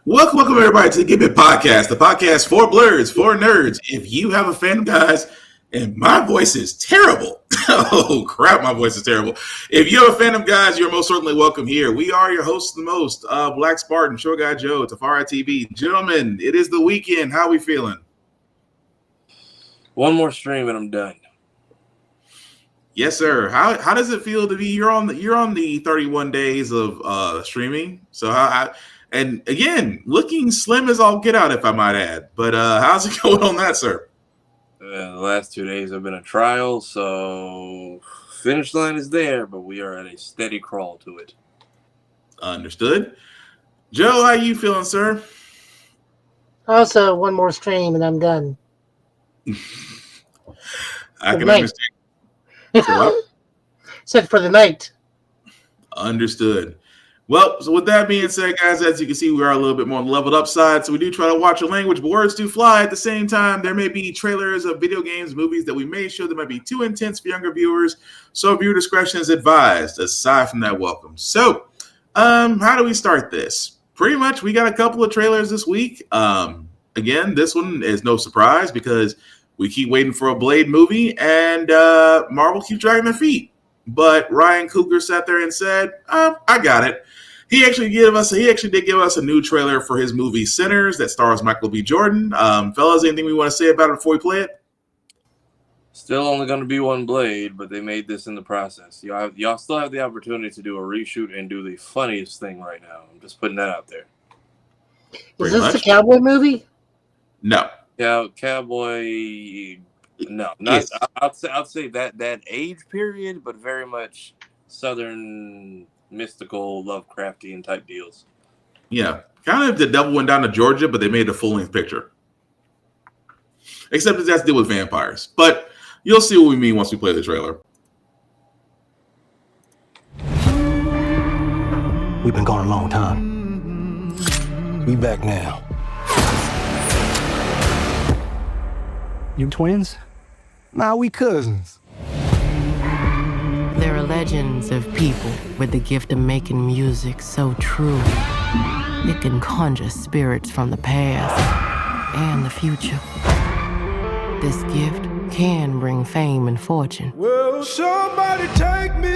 Welcome everybody to the Give It Podcast, the podcast for blurs, for nerds. If you have a fan, guys, and my voice is terrible. Oh, crap, my voice is terrible. If you have a fan of guys, you're most certainly welcome here. We are your hosts the most, Black Spartan, Short Guy Joe, Tafari TV. Gentlemen, it is the weekend. How are we feeling? One more stream and I'm done. Yes, sir. How does it feel to be you're on the 31 days of streaming? So and again, looking slim as all get out, if I might add. But how's it going on that, sir? The last 2 days have been a trial, so finish line is there, but we are at a steady crawl to it. Understood. Joe, how you feeling, sir? Also, one more stream and I'm done. I can understand. Said for the night. Understood. Well, so with that being said, guys, as you can see, we are a little bit more on the leveled up side, so we do try to watch our language, but words do fly. At the same time, there may be trailers of video games, movies that we may show that might be too intense for younger viewers, so viewer discretion is advised. Aside from that, welcome. So, how do we start this? Pretty much, we got a couple of trailers this week. Again, this one is no surprise because we keep waiting for a Blade movie, and Marvel keeps dragging their feet. But Ryan Coogler sat there and said, I got it. He actually did give us a new trailer for his movie Sinners that stars Michael B. Jordan. Fellas, anything we want to say about it before we play it? Still only going to be one Blade, but they made this in the process. Y'all still have the opportunity to do a reshoot and do the funniest thing right now. I'm just putting that out there. Is this the cowboy movie? No. Yeah, cowboy. No, not. Yes. I'd say that age period, but very much Southern mystical, Lovecraftian type deals. Yeah, kind of the devil went down to Georgia, but they made a full length picture. Except it has to deal with vampires, but you'll see what we mean once we play the trailer. We've been gone a long time. We back now. You twins? Nah, we cousins. There are legends of people with the gift of making music so true. It can conjure spirits from the past and the future. This gift can bring fame and fortune. Will somebody take me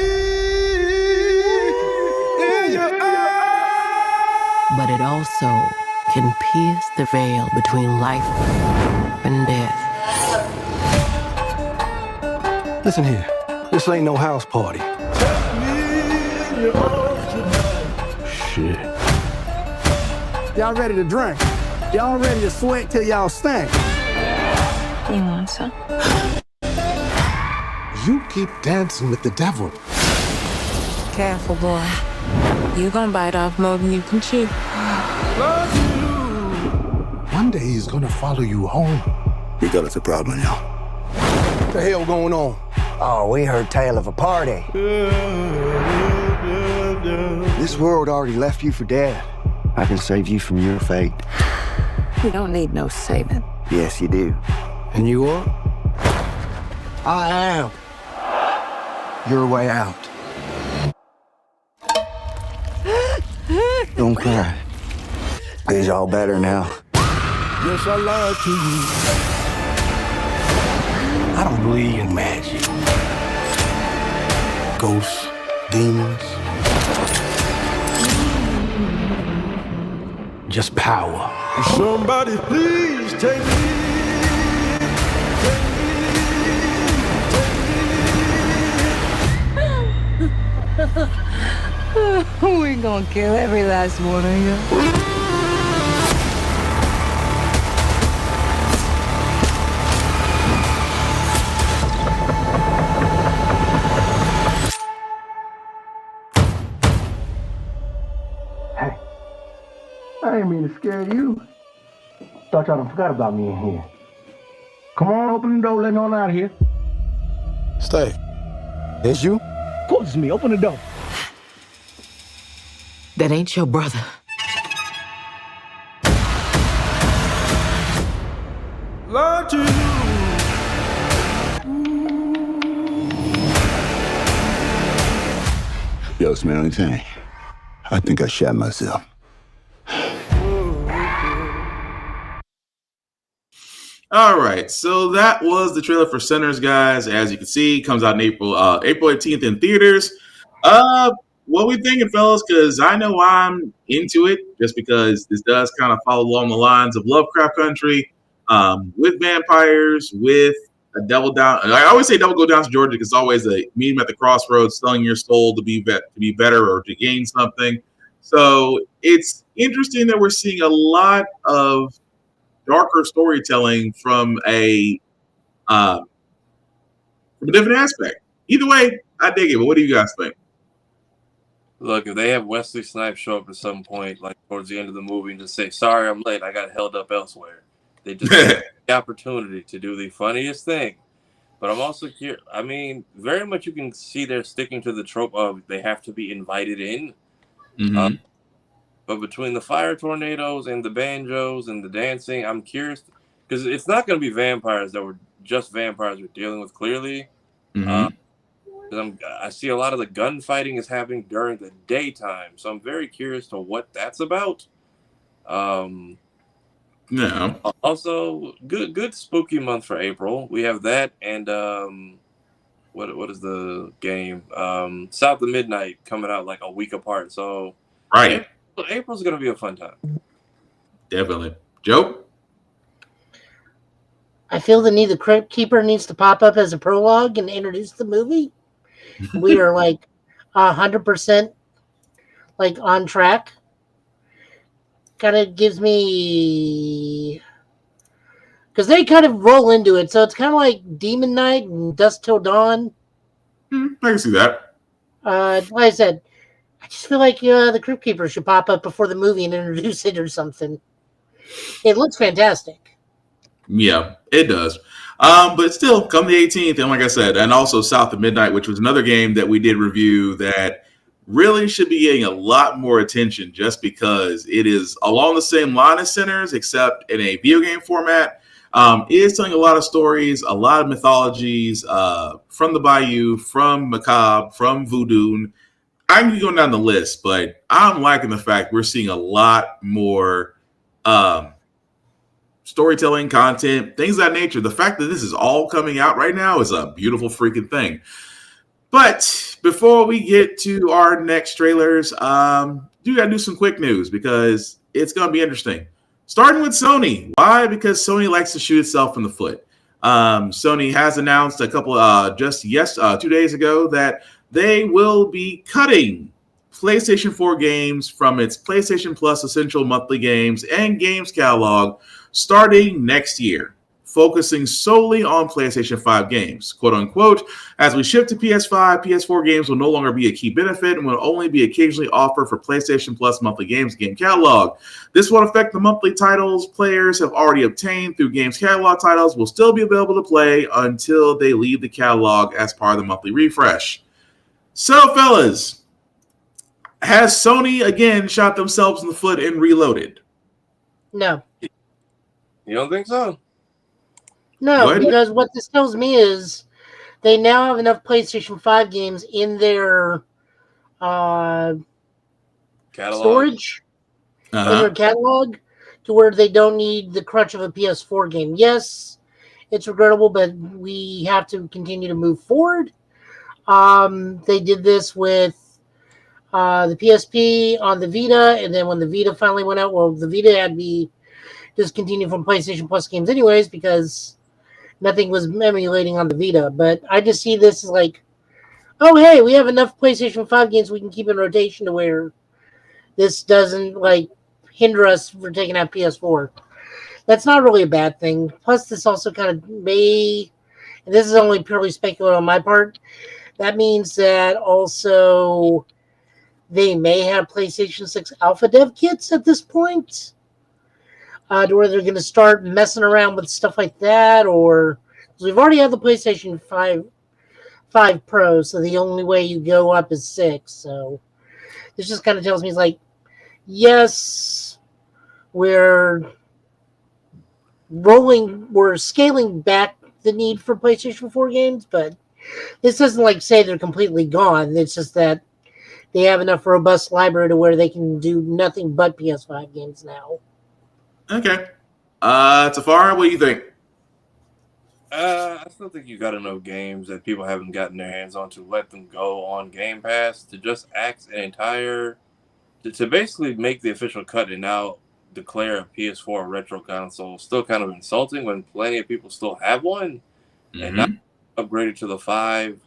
in your eyes? But it also can pierce the veil between life and death. Listen here, this ain't no house party. Shit. Y'all ready to drink? Y'all ready to sweat till y'all stink? You want some? You keep dancing with the devil. Careful, boy. You gonna bite off more than you can chew. One day he's gonna follow you home. We got us a problem now. What the hell going on? Oh, we heard tale of a party. This world already left you for dead. I can save you from your fate. You don't need no saving. Yes, you do. And you are? I am. Your way out. Don't cry. It's all better now. Yes, I lied to you. I don't believe in magic. Ghosts, demons. Just power. Somebody please take me. We gonna kill every last one of you. I didn't mean to scare you. Thought y'all done forgot about me in here. Come on, open the door, let me on out of here. Stay. It's you? Of course it's me, open the door. That ain't your brother. Lied to you. Yo, smell anything? I think I shot myself. All right, so that was the trailer for Sinners, guys. As you can see, comes out in April 18th in theaters. Uh, what we thinking, fellas? Because I know I'm into it, just because this does kind of follow along the lines of Lovecraft Country, with vampires, with a devil down. I always say devil go down to Georgia because it's always a meet 'em at the crossroads, selling your soul to be better or to gain something. So it's interesting that we're seeing a lot of darker storytelling uh, from a different aspect. Either way, I dig it. But what do you guys think? Look, if they have Wesley Snipes show up at some point, like towards the end of the movie, and just say, "Sorry, I'm late. I got held up elsewhere," they just have the opportunity to do the funniest thing. But I'm also here. I mean, very much you can see they're sticking to the trope of they have to be invited in. Mm-hmm. But between the fire tornadoes and the banjos and the dancing, I'm curious because it's not going to be vampires that were just vampires we're dealing with clearly. Mm-hmm. I see a lot of the gunfighting is happening during the daytime, so I'm very curious to what that's about. Yeah. Also, good spooky month for April. We have that and what is the game? South of Midnight coming out like a week apart. So Right. April's gonna be a fun time. Definitely. Joe? I feel the need the Crypt Keeper needs to pop up as a prologue and introduce the movie. We are like 100% like on track. Kind of gives me because they kind of roll into it, so it's kind of like Demon Knight and Dusk Till Dawn. I can see that. Like I said, I just feel like the Crypt Keeper should pop up before the movie and introduce it or something. It looks fantastic. Yeah, it does. But still, come the 18th, and like I said, and also South of Midnight, which was another game that we did review that really should be getting a lot more attention just because it is along the same line as Sinners, except in a video game format. It is telling a lot of stories, a lot of mythologies from the Bayou, from Macabre, from Voodoo. I can be going down the list, but I'm liking the fact we're seeing a lot more storytelling, content, things of that nature. The fact that this is all coming out right now is a beautiful freaking thing. But before we get to our next trailers, do gotta do some quick news because it's gonna be interesting. Starting with Sony. Why? Because Sony likes to shoot itself in the foot. Sony has announced a couple 2 days ago that they will be cutting PlayStation 4 games from its PlayStation Plus Essential monthly games and games catalog starting next year, focusing solely on PlayStation 5 games, quote unquote. As we shift to PS5, PS4 games will no longer be a key benefit and will only be occasionally offered for PlayStation Plus monthly games game catalog. This won't affect the monthly titles players have already obtained through games catalog titles will still be available to play until they leave the catalog as part of the monthly refresh. So, fellas, has Sony again shot themselves in the foot and reloaded? No. You don't think so? No, What? because what this tells me is they now have enough PlayStation 5 games in their Catalog. storage, in their catalog, to where they don't need the crutch of a PS4 game. Yes, it's regrettable, but we have to continue to move forward. They did this with the PSP on the Vita, and then when the Vita finally went out, well, the Vita had to be discontinued from PlayStation Plus games anyways because nothing was emulating on the Vita. But I just see this as like, oh, hey, we have enough PlayStation 5 games we can keep in rotation to where this doesn't like hinder us from taking out PS4. That's not really a bad thing. Plus, this also kind of may, and this is only purely speculative on my part, that means that also they may have PlayStation 6 Alpha Dev kits at this point, to where they're going to start messing around with stuff like that, or because we've already had the PlayStation 5 Pro, so the only way you go up is 6. So this just kind of tells me it's like, yes, we're scaling back the need for PlayStation 4 games, but this doesn't like say they're completely gone. It's just that they have enough robust library to where they can do nothing but PS5 games now. Okay. Tafara, what do you think? I still think you got enough games that people haven't gotten their hands on to let them go on Game Pass to just act an entire to basically make the official cut and now declare a PS4 retro console still kind of insulting when plenty of people still have one and not upgraded to the 5,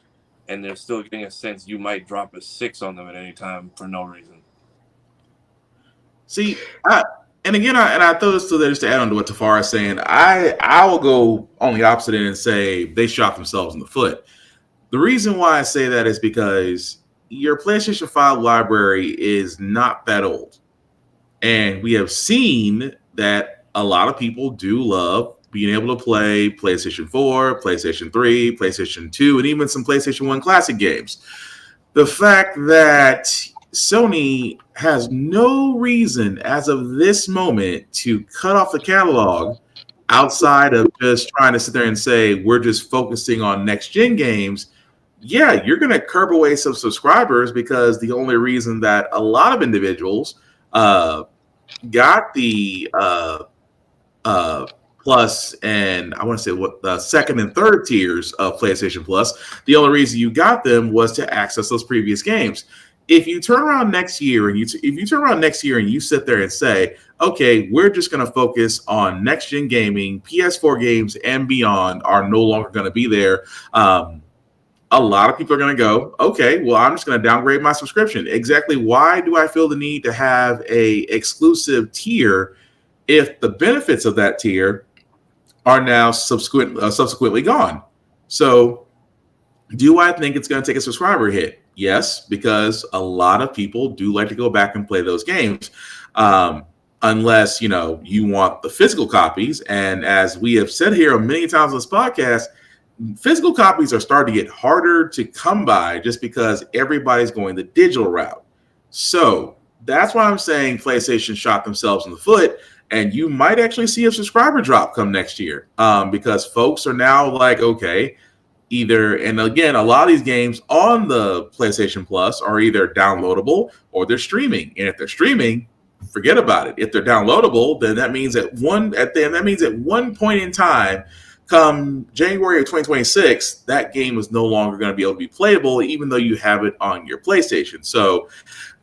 and they're still getting a sense you might drop a 6 on them at any time for no reason. See, I throw this to there just to add on to what Tafar is saying. I will go on the opposite end and say they shot themselves in the foot. The reason why I say that is because your PlayStation 5 library is not that old. And we have seen that a lot of people do love being able to play PlayStation 4, PlayStation 3, PlayStation 2, and even some PlayStation 1 classic games. The fact that Sony has no reason as of this moment to cut off the catalog outside of just trying to sit there and say, we're just focusing on next-gen games. Yeah, you're going to curb away some subscribers because the only reason that a lot of individuals got the Plus and I want to say what the second and third tiers of PlayStation Plus, the only reason you got them was to access those previous games. If you turn around next year and you sit there and say, okay, we're just going to focus on next gen gaming, PS4 games and beyond are no longer going to be there. A lot of people are going to go, okay, well, I'm just going to downgrade my subscription. Exactly why do I feel the need to have a exclusive tier if the benefits of that tier are now subsequently gone? So do I think it's going to take a subscriber hit? Yes, because a lot of people do like to go back and play those games. Unless, you want the physical copies. And as we have said here many times on this podcast, physical copies are starting to get harder to come by just because everybody's going the digital route. So that's why I'm saying PlayStation shot themselves in the foot, and you might actually see a subscriber drop come next year because folks are now like, okay, and again, a lot of these games on the PlayStation Plus are either downloadable or they're streaming. And if they're streaming, forget about it. If they're downloadable, then that means at one point in time, come January of 2026, that game is no longer going to be able to be playable, even though you have it on your PlayStation. So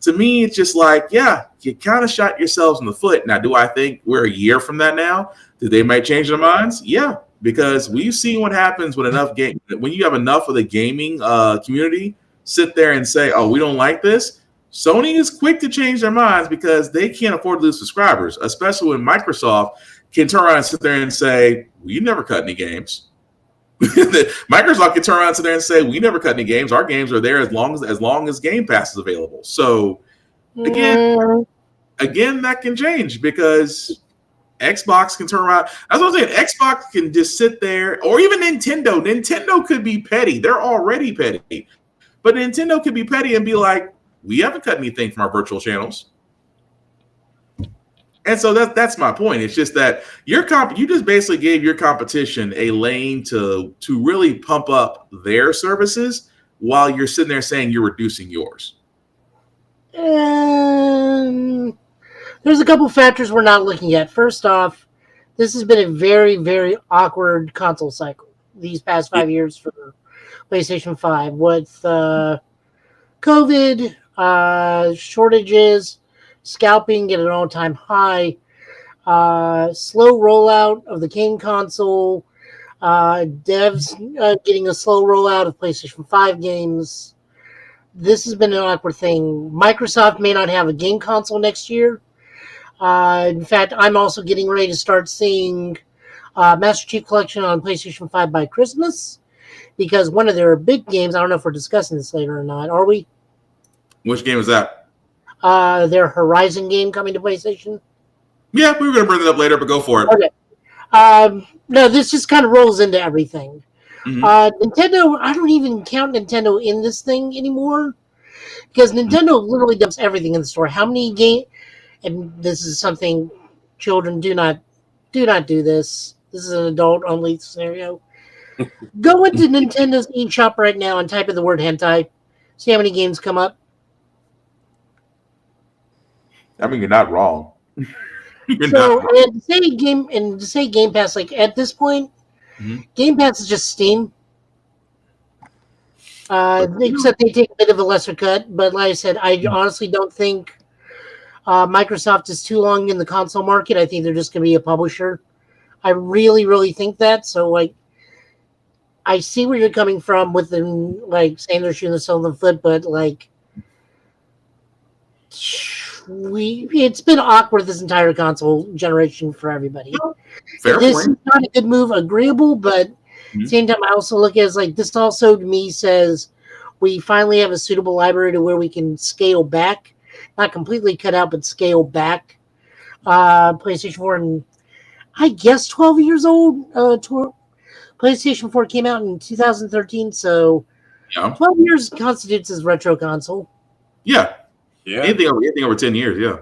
to me, it's just like, yeah, you kind of shot yourselves in the foot. Now, do I think we're a year from that now? Do they might change their minds? Yeah, because we've seen what happens when when you have enough of the gaming community sit there and say, oh, we don't like this. Sony is quick to change their minds because they can't afford to lose subscribers, especially when Microsoft can turn around and sit there and say, we never cut any games. Microsoft can turn around and sit there and say, we never cut any games. Our games are there as long as Game Pass is available. So again, that can change because Xbox can turn around. That's what I'm saying. Xbox can just sit there, or even Nintendo. Nintendo could be petty. They're already petty. But Nintendo could be petty and be like, we haven't cut anything from our virtual channels. And so that's my point. It's just that you just basically gave your competition a lane to really pump up their services while you're sitting there saying you're reducing yours. There's a couple factors we're not looking at. First off, this has been a very, very awkward console cycle these past 5 years for PlayStation 5 with COVID, shortages, scalping at an all-time high, slow rollout of the game console, devs getting a slow rollout of PlayStation 5 games. This has been an awkward thing. Microsoft may not have a game console next year. In fact, I'm also getting ready to start seeing Master Chief Collection on PlayStation 5 by Christmas because one of their big games, I don't know if we're discussing this later or not, are we? Which game is that? Their Horizon game coming to PlayStation. Yeah, we were going to bring that up later, but go for it. Okay. No, this just kind of rolls into everything. Mm-hmm. Nintendo, I don't even count Nintendo in this thing anymore because Nintendo literally dumps everything in the store. How many games? And this is something children do not do this. This is an adult-only scenario. Go into Nintendo's eShop right now and type in the word hentai. See how many games come up. I mean, you're not wrong. And to say Game Pass, like at this point, Game Pass is just Steam. Except they take a bit of a lesser cut. But like I said, I honestly don't think Microsoft is too long in the console market. I think they're just going to be a publisher. I really, really think that. So, like, I see where you're coming from with them, like, saying they're shooting themselves in the foot, but, like, it's been awkward this entire console generation for everybody. This is not a good move, agreeable, but at the same time, I also look at it as, like, this also, to me, says we finally have a suitable library to where we can scale back. Not completely cut out, but scale back. PlayStation 4 and I guess 12 years old. PlayStation 4 came out in 2013, so 12 years constitutes as retro console. Yeah. Anything over 10 years, yeah.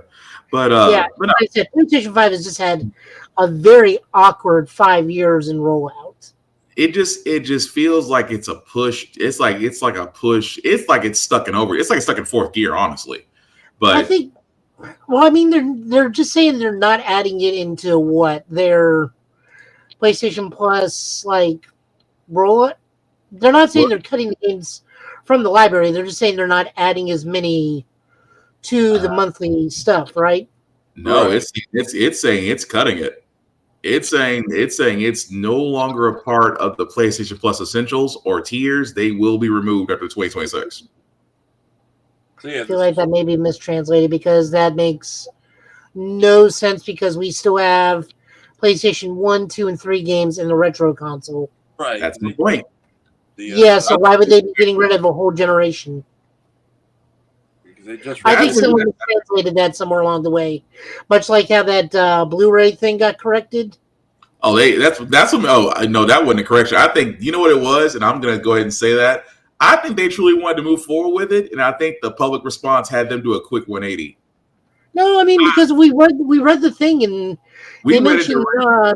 But like I said, PlayStation 5 has just had a very awkward 5 years in rollout. It just feels like it's a push. It's like a push. It's like it's stuck in over. It's like it's stuck in fourth gear, honestly. But I think, well, I mean, they're just saying they're not adding it into what their PlayStation Plus like rollout. They're not saying they're cutting the games from the library. They're just saying they're not adding as many to the monthly stuff, right? No, it's saying it's cutting it. It's saying it's no longer a part of the PlayStation Plus Essentials or tiers. They will be removed after 2026. I feel like that may be mistranslated because that makes no sense because we still have PlayStation 1, 2, and 3 games in the retro console. Right. That's the point. So why would they be getting rid of a whole generation? I think someone translated that somewhere along the way. Much like how that Blu-ray thing got corrected. Oh, that's what. Oh, no, that wasn't a correction. I think you know what it was, and I'm gonna go ahead and say that. I think they truly wanted to move forward with it, and I think the public response had them do a quick 180. No, I mean because we read the thing and they mentioned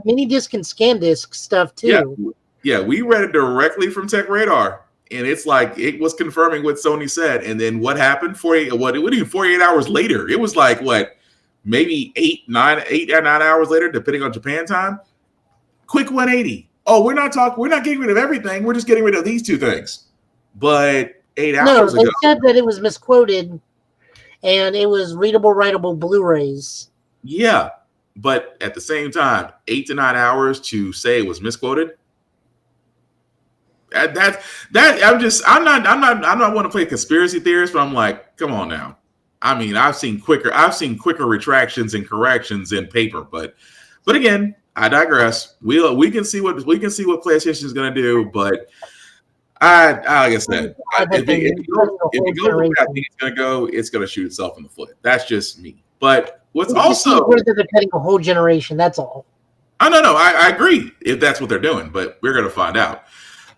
mini disc and scan disc stuff too. Yeah, we read it directly from Tech Radar, and it's like it was confirming what Sony said. And then what happened? 48 hours later. It was like what, maybe 8 or 9 hours later, depending on Japan time. Quick 180. Oh, we're not getting rid of everything. We're just getting rid of these two things. But 8 hours ago, they said that it was misquoted, and it was readable, writable Blu-rays. Yeah, but at the same time, 8 to 9 hours to say it was misquoted. I'm not want to play conspiracy theorist, but I'm like, come on now. I mean, I've seen quicker retractions and corrections in paper, but again, I digress. We can see what PlayStation is going to do, but like I said, if it goes the way I think it's going to go, it's going to shoot itself in the foot. That's just me. But what's also whether they're cutting a whole generation. That's all. I agree if that's what they're doing, but we're going to find out.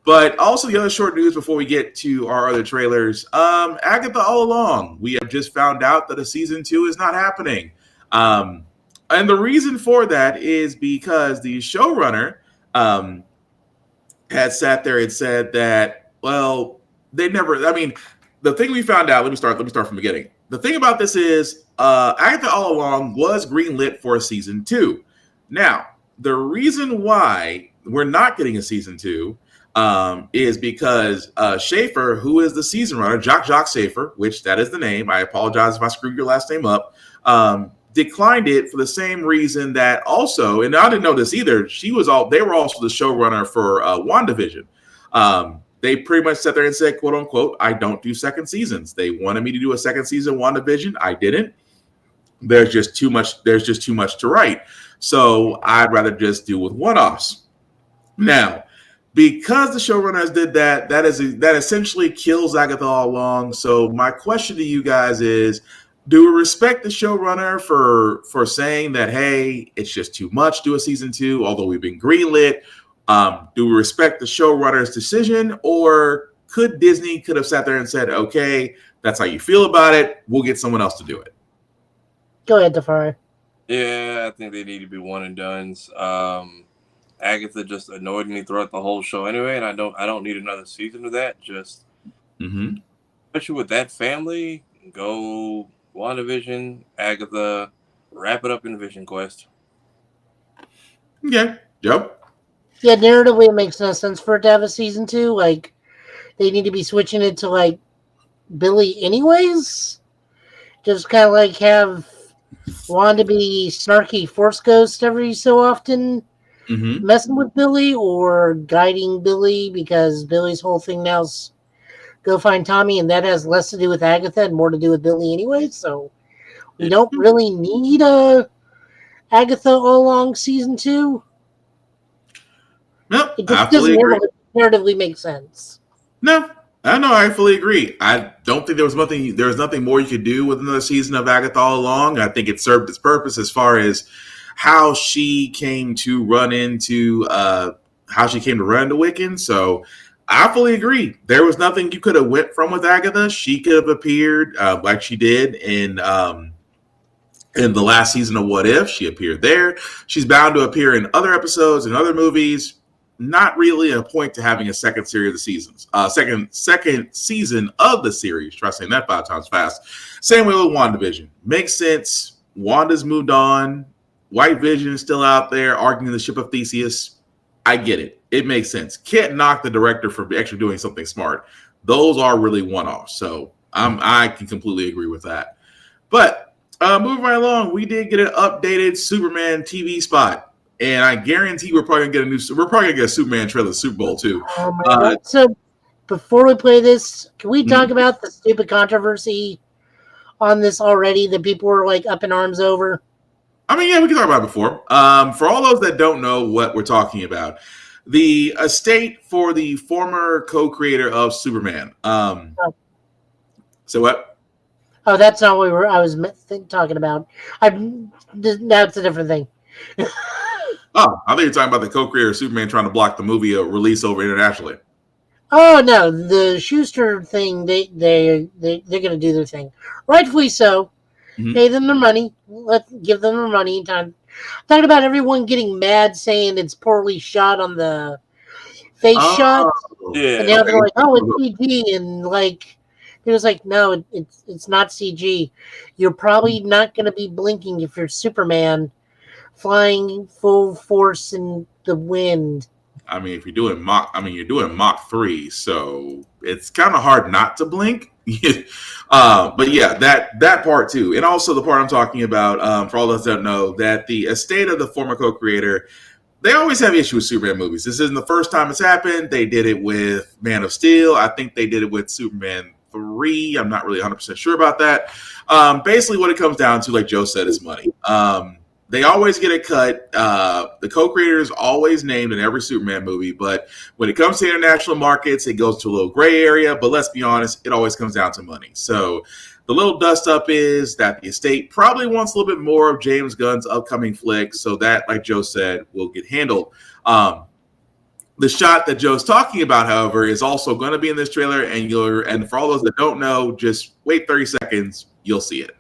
But also the other short news before we get to our other trailers, Agatha All Along. We have just found out that a season 2 is not happening. And the reason for that is because the showrunner had sat there and said that, well, they never, I mean, the thing we found out, let me start from the beginning. The thing about this is Agatha All Along was greenlit for a season 2. Now, the reason why we're not getting a season 2 is because Schaefer, who is the season runner, Jock Schaefer, which that is the name. I apologize if I screwed your last name up. Declined it for the same reason that also, and I didn't know this either. They were also the showrunner for WandaVision. They pretty much sat there and said, quote unquote, I don't do second seasons. They wanted me to do a second season WandaVision. I didn't. There's just too much to write. So I'd rather just do with one-offs. Now, because the showrunners did that, that essentially kills Agatha All Along. So my question to you guys is, do we respect the showrunner for saying that, hey, it's just too much, do a season 2, although we've been greenlit? Do we respect the showrunner's decision, or Disney could have sat there and said, okay, that's how you feel about it, we'll get someone else to do it? Go ahead, Defari. Yeah, I think they need to be one and dones. Agatha just annoyed me throughout the whole show anyway, and I don't need another season of that. Just especially with that family, go WandaVision, Agatha, wrap it up in Vision Quest. Yeah, yep. Yeah, narratively, it makes no sense for it to have a season 2. Like, they need to be switching it to, like, Billy anyways. Just kind of, like, have Wanda be snarky Force Ghost every so often, messing with Billy or guiding Billy, because Billy's whole thing now is go find Tommy, and that has less to do with Agatha and more to do with Billy anyway, so we don't really need a Agatha all along season 2. Nope, It just doesn't narratively make sense. No, I know. I fully agree. I don't think there was nothing more you could do with another season of Agatha all along. I think it served its purpose as far as how she came to run into Wiccan. So I fully agree. There was nothing you could have went from with Agatha. She could have appeared like she did in the last season of What If. She appeared there. She's bound to appear in other episodes and other movies. Not really a point to having a second series of the seasons. Second season of the series. Try saying that 5 times fast. Same way with WandaVision. Makes sense. Wanda's moved on. White Vision is still out there arguing the ship of Theseus. I get it. It makes sense. Can't knock the director for actually doing something smart. Those are really one-offs. So I can completely agree with that. But moving right along, we did get an updated Superman TV spot. And I guarantee we're probably gonna get a Superman trailer at the Super Bowl too. Oh my God. So before we play this, can we talk about the stupid controversy on this already that people were like up in arms over? I mean, yeah, we can talk about it before. For all those that don't know what we're talking about, the estate for the former co-creator of Superman. So what? Oh, that's not what I was talking about. That's a different thing. Oh, I think you're talking about the co-creator of Superman trying to block the movie release over internationally. Oh no, the Schuster thing. They're gonna do their thing, rightfully so. Pay them their money. Give them their money. Time. Talking about everyone getting mad saying it's poorly shot on the face shot. Yeah. And now they're like, oh, it's CG, and like it was like, no, it's not CG. You're probably not gonna be blinking if you're Superman flying full force in the wind. I mean, if you're doing Mach 3, so it's kind of hard not to blink. But yeah, that part too, and also the part I'm talking about. For all those that don't know, that the estate of the former co-creator, they always have issues with Superman movies. This isn't the first time it's happened. They did it with Man of Steel. I think they did it with Superman 3. I'm not really 100% sure about that. Basically, what it comes down to, like Joe said, is money. They always get a cut. The co-creator is always named in every Superman movie, but when it comes to international markets, it goes to a little gray area. But let's be honest, it always comes down to money. So the little dust up is that the estate probably wants a little bit more of James Gunn's upcoming flick, so that, like Joe said, will get handled. The shot that Joe's talking about, however, is also going to be in this trailer, and for all those that don't know, just wait 30 seconds, you'll see it.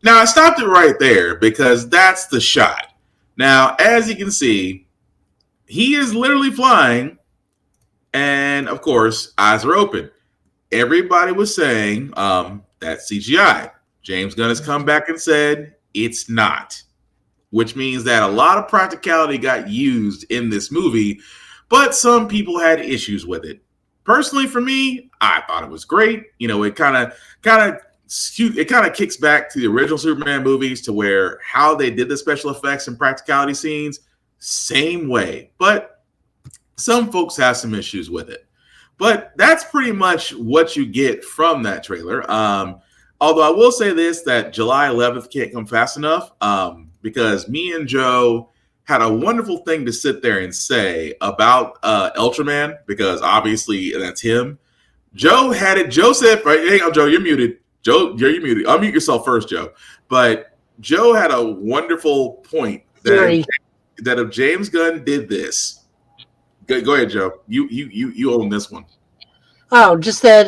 Now, I stopped it right there because that's the shot. Now, as you can see, he is literally flying, and of course, eyes are open. Everybody was saying that's CGI. James Gunn has come back and said it's not, which means that a lot of practicality got used in this movie, but some people had issues with it. Personally, for me, I thought it was great. You know, it kind of kicks back to the original Superman movies, to where how they did the special effects and practicality scenes, same way. But some folks have some issues with it. But that's pretty much what you get from that trailer. Although I will say this, that July 11th can't come fast enough, because me and Joe had a wonderful thing to sit there and say about Ultraman, because obviously that's him. Joe had it. Joe said, right, hang on, Joe, you're muted. Joe, you're muted. Unmute yourself first, Joe. But Joe had a wonderful point that if James Gunn did this, Go ahead, Joe. You own this one. Oh, just that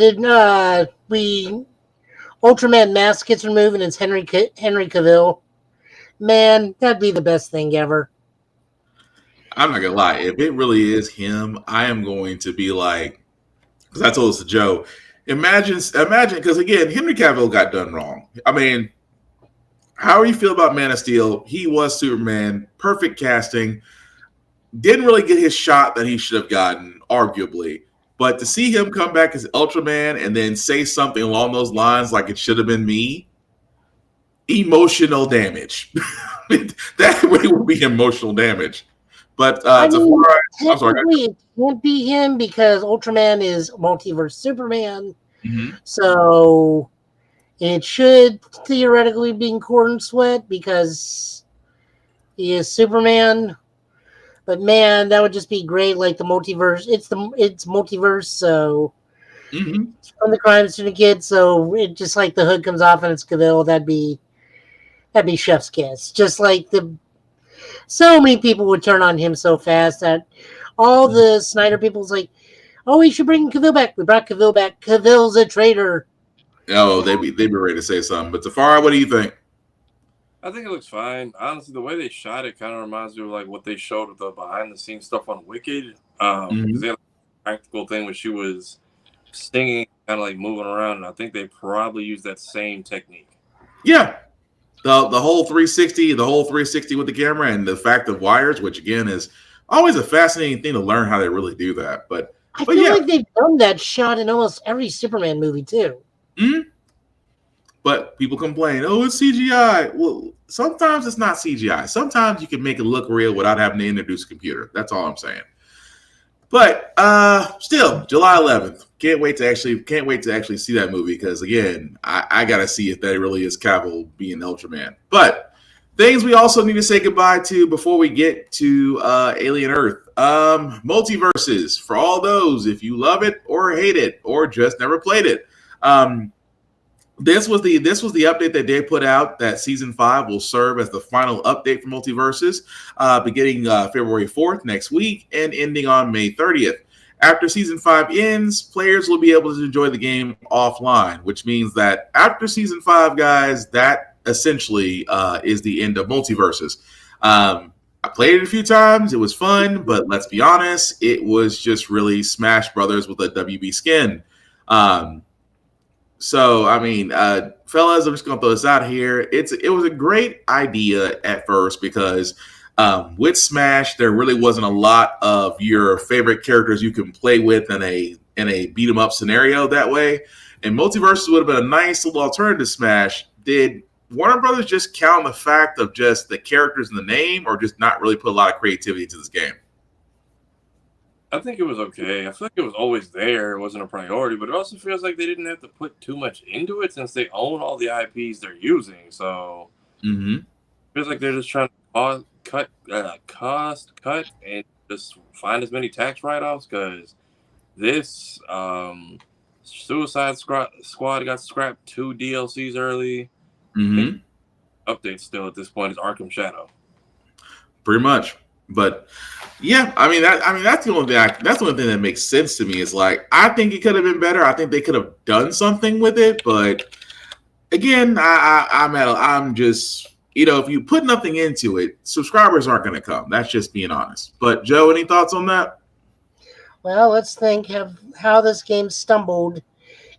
Ultraman mask gets removed and it's Henry Cavill. Man, that'd be the best thing ever. I'm not gonna lie. If it really is him, I am going to be like, because I told this to Joe. Imagine, because again, Henry Cavill got done wrong. I mean, how do you feel about Man of Steel? He was Superman, perfect casting. Didn't really get his shot that he should have gotten, arguably. But to see him come back as Ultraman and then say something along those lines like it should have been me, emotional damage. That really would be emotional damage. But I'm sorry. It won't be him because Ultraman is multiverse Superman. Mm-hmm. So it should theoretically be Gordon Sweat because he is Superman. But man, that would just be great. Like the multiverse, it's multiverse. So it's from the crime syndicate. So it just like the hood comes off and it's Cavill. That'd be chef's kiss. Just like so many people would turn on him so fast that all the Snyder people's like, oh, we should bring Cavill back. We brought Cavill back. Cavill's a traitor. Oh, they'd be ready to say something. But Tafara, what do you think? I think it looks fine. Honestly, the way they shot it kind of reminds me of like what they showed with the behind-the-scenes stuff on Wicked. Because they had a practical thing where she was singing, kind of like moving around, and I think they probably used that same technique. Yeah, the whole 360, with the camera, and the fact of wires, which again is always a fascinating thing to learn how they really do that. But I feel like they've done that shot in almost every Superman movie too. Mm-hmm. But people complain, oh, it's CGI. Well, sometimes it's not CGI. Sometimes you can make it look real without having to introduce a computer. That's all I'm saying. But still, July 11th. Can't wait to actually see that movie because again, I gotta see if that really is Cavill being Ultraman. But things we also need to say goodbye to before we get to Alien Earth. Multiverses for all those if you love it or hate it or just never played it. This was the update that they put out that season 5 will serve as the final update for Multiverses, beginning February 4th next week and ending on May 30th. After season 5 ends, players will be able to enjoy the game offline, which means that after season 5, guys, that essentially is the end of Multiverses. I played it a few times. It was fun, but let's be honest, it was just really Smash Brothers with a WB skin. So, I mean, fellas, I'm just going to throw this out here. It was a great idea at first because with Smash, there really wasn't a lot of your favorite characters you can play with in a beat 'em up scenario that way. And Multiverses would have been a nice little alternative to Smash. Did Warner Brothers just count on the fact of just the characters in the name or just not really put a lot of creativity into this game? I think it was okay. I feel like it was always there. It wasn't a priority, but it also feels like they didn't have to put too much into it since they own all the IPs they're using. So it feels like they're just trying to cost cut and just find as many tax write-offs because this Suicide Squad got scrapped 2 DLCs early. Update still at this point is Arkham Shadow. Pretty much. But yeah, that's the only thing that makes sense to me is like I think it could have been better. I think they could have done something with it, but again, I'm just if you put nothing into it, subscribers aren't going to come. That's just being honest. But Joe, any thoughts on that? Well, let's think of how this game stumbled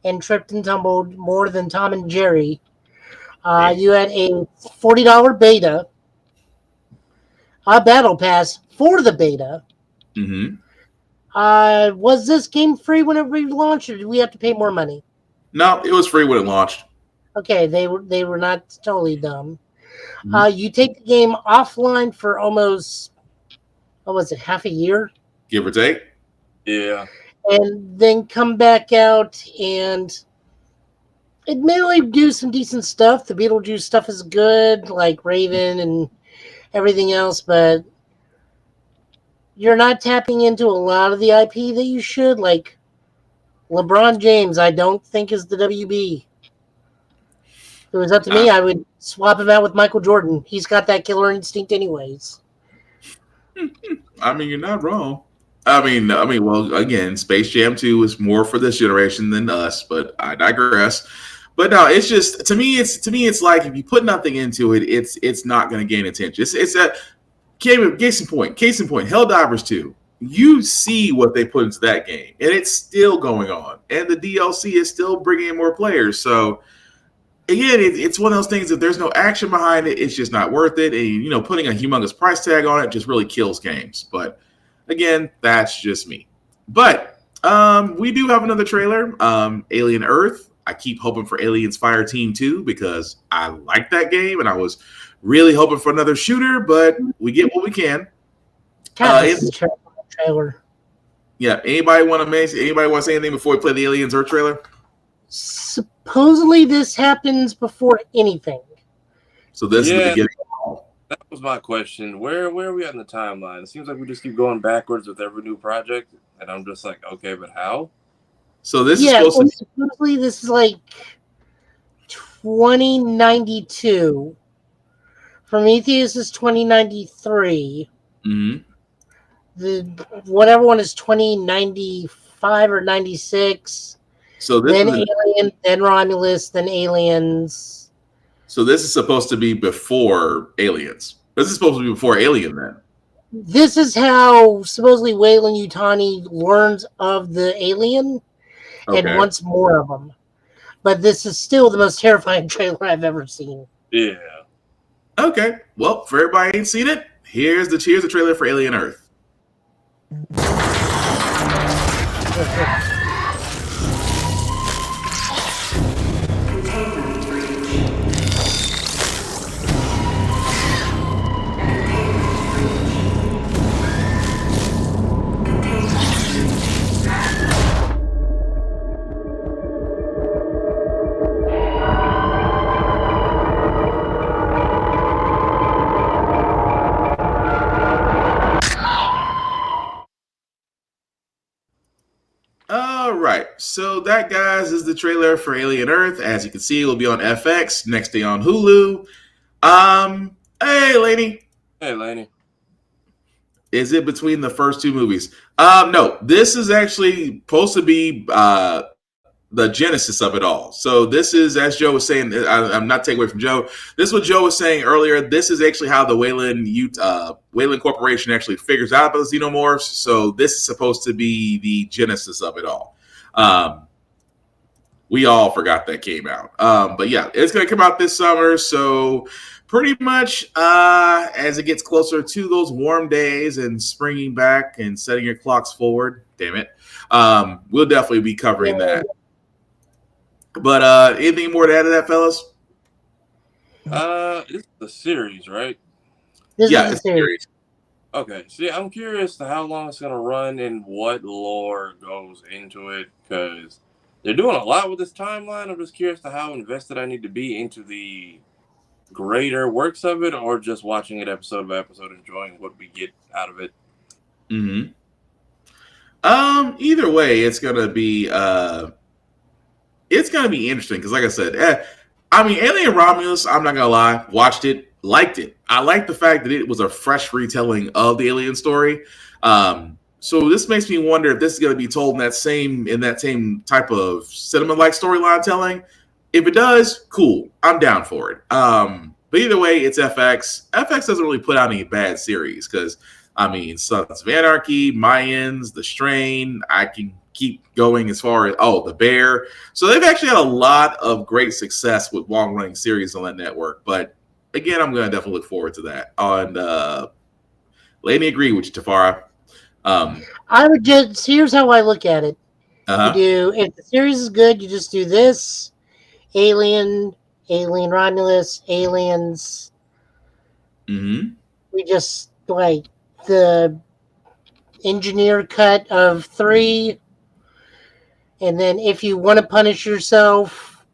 and tripped and tumbled more than Tom and Jerry. You had a $40 beta. A battle pass for the beta. Was this game free whenever we launched, or did we have to pay more money? No, it was free when it launched. Okay, they were not totally dumb. You take the game offline for almost, what was it, half a year? Give or take. Yeah. And then come back out and admittedly do some decent stuff. The Beetlejuice stuff is good, like Raven and everything else, but you're not tapping into a lot of the IP that you should. Like LeBron James, I don't think is the WB. If it was up to me, I would swap him out with Michael Jordan. He's got that killer instinct anyways. I mean, you're not wrong. Well, again, Space Jam 2 is more for this generation than us, but I digress. But no, it's just to me, it's like if you put nothing into it, it's not going to gain attention. It's a case in point. Helldivers 2. You see what they put into that game, and it's still going on, and the DLC is still bringing in more players. So again, it's one of those things. If there's no action behind it, it's just not worth it. And putting a humongous price tag on it just really kills games. But again, that's just me. But we do have another trailer, Alien Earth. I keep hoping for Aliens Fireteam 2 because I like that game, and I was really hoping for another shooter, but we get what we can. This is a trailer. Yeah. Anybody want to say anything before we play the Aliens Earth trailer? Supposedly, this happens before anything. So this is the beginning. That was my question. Where are we at in the timeline? It seems like we just keep going backwards with every new project, and I'm just like, okay, but how? So this is supposedly this is like 2092. Prometheus is 2093. Mm-hmm. The whatever one is 2095 or 96. So this then is Alien, then Romulus, then Aliens. So this is supposed to be before Aliens. This is supposed to be before Alien, then. This is how supposedly Weyland Yutani learns of the alien and wants more of them. But this is still the most terrifying trailer I've ever seen. Yeah. Okay. Well, for everybody who ain't seen it, here's the trailer for Alien Earth. All right, so that, guys, is the trailer for Alien Earth. As you can see, it will be on FX, next day on Hulu. Hey, Lainey. Hey, Lainey. Is it between the first two movies? No, this is actually supposed to be the genesis of it all. So this is, as Joe was saying, I'm not taking away from Joe. This is what Joe was saying earlier. This is actually how the Weyland Corporation actually figures out about the xenomorphs. So this is supposed to be the genesis of it all. We all forgot that came out. But yeah, it's going to come out this summer. So pretty much as it gets closer to those warm days and springing back and setting your clocks forward, damn it, we'll definitely be covering that. But anything more to add to that, fellas? This is the series, right? This is the series. Okay, see, I'm curious to how long it's gonna run and what lore goes into it, because they're doing a lot with this timeline. I'm just curious to how invested I need to be into the greater works of it, or just watching it episode by episode, enjoying what we get out of it. Mm-hmm. Either way, it's gonna be interesting because, like I said, Alien Romulus, I'm not gonna lie, watched it, liked it. I like the fact that it was a fresh retelling of the Alien story. So this makes me wonder if this is gonna be told in that same type of cinema-like storyline telling. If it does, cool, I'm down for it. But either way, it's FX. FX doesn't really put out any bad series because, Sons of Anarchy, Mayans, The Strain, I can keep going as far as, The Bear. So they've actually had a lot of great success with long-running series on that network. But again, I'm going to definitely look forward to that. Lainey, agree with you, Tafara. I would just, here's how I look at it. Uh-huh. If the series is good, you just do this. Alien Romulus, Aliens. Mm-hmm. We just, like, the engineer cut of 3. And then if you want to punish yourself,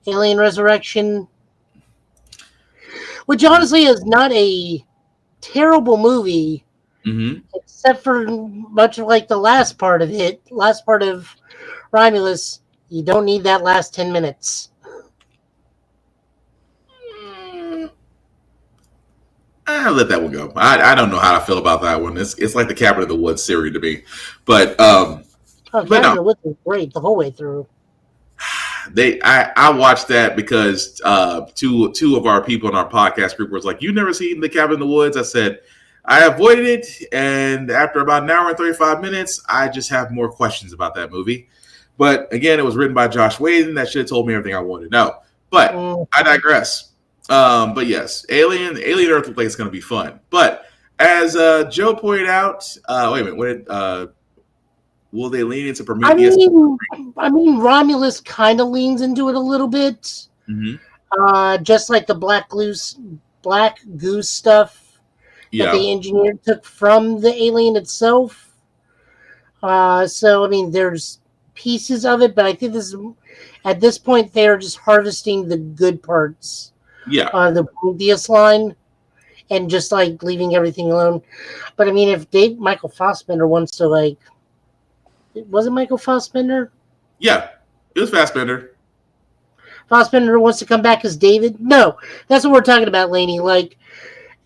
Alien Resurrection. Which honestly is not a terrible movie. Mm-hmm. Except for much like the last part of Romulus, you don't need that last 10 minutes. I'll let that one go. I don't know how I feel about that one. It's like the Cabin in the Woods series to me. But Cabin in the Woods was great the whole way through. I watched that because two of our people in our podcast group was like, "You never seen the Cabin in the Woods?" I said, I avoided it, and after about an hour and 35 minutes, I just have more questions about that movie. But again, it was written by Josh Whedon. That should have told me everything I wanted to know. But I digress. But yes, Alien Earth looks like it's going to be fun. But as Joe pointed out, wait a minute, will they lean into Prometheus? I mean, Romulus kind of leans into it a little bit. Mm-hmm. Just like the Black Goose stuff that the engineer took from the alien itself. So, I mean, there's pieces of it, but I think at this point, they're just harvesting the good parts. The Prometheus line, and just like leaving everything alone. But I mean, if Michael Fassbender wants to, like, was it Michael Fassbender? Yeah, it was Fassbender. Fassbender wants to come back as David? No, that's what we're talking about, Lainey. Like,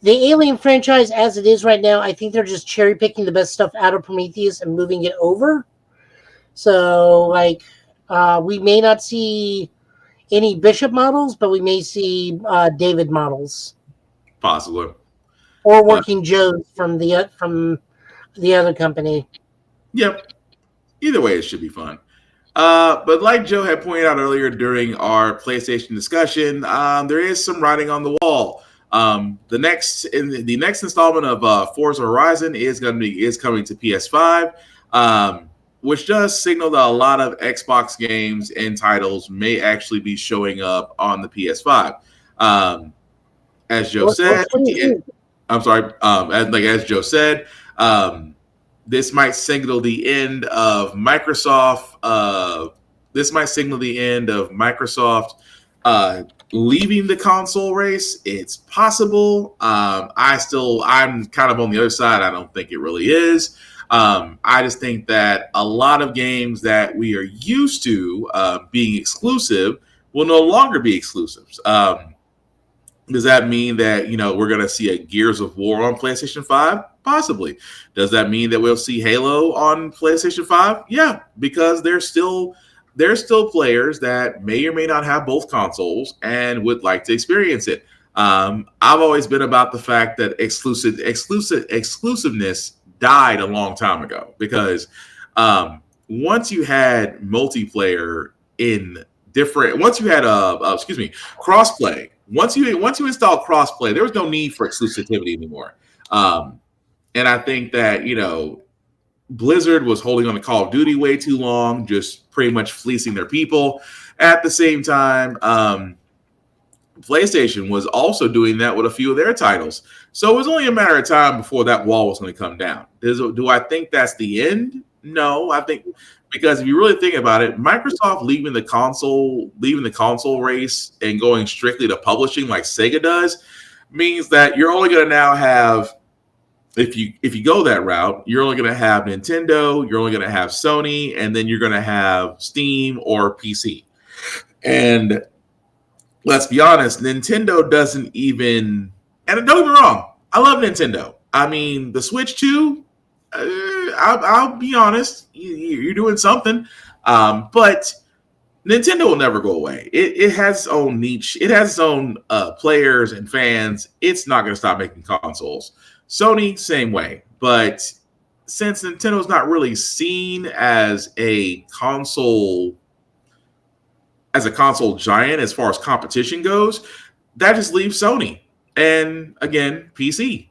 the Alien franchise as it is right now, I think they're just cherry picking the best stuff out of Prometheus and moving it over. So, like, we may not see any Bishop models, but we may see David models. Possibly. Or working Joes from the other company. Yep. Either way, it should be fun. But like Joe had pointed out earlier during our PlayStation discussion, there is some writing on the wall. The next installment of Forza Horizon is coming to PS5, which does signal that a lot of Xbox games and titles may actually be showing up on the PS5. As Joe said, I'm sorry. As Joe said, this might signal the end of Microsoft. This might signal the end of Microsoft leaving the console race. It's possible. I'm kind of on the other side. I don't think it really is. I just think that a lot of games that we are used to being exclusive will no longer be exclusives. Does that mean that we're going to see a Gears of War on PlayStation 5? Possibly. Does that mean that we'll see Halo on PlayStation 5? Yeah, because there's still players that may or may not have both consoles and would like to experience it. I've always been about the fact that exclusiveness died a long time ago, because once you had multiplayer crossplay. Once you install crossplay, there was no need for exclusivity anymore. And I think that, Blizzard was holding on to Call of Duty way too long, just pretty much fleecing their people. At the same time, PlayStation was also doing that with a few of their titles. So it was only a matter of time before that wall was going to come down. Do I think that's the end? No, I think, because if you really think about it, Microsoft leaving the console race and going strictly to publishing like Sega does means that you're only going to now have, if you go that route, you're only going to have Nintendo, you're only going to have Sony, and then you're going to have Steam or PC. And let's be honest, Nintendo doesn't even, and don't get me wrong, I love Nintendo. I mean, the Switch 2, I'll be honest, you're doing something. But Nintendo will never go away. It has its own niche. It has its own players and fans. It's not going to stop making consoles. Sony, same way. But since Nintendo's not really seen as a console giant as far as competition goes, that just leaves Sony and, again, PC.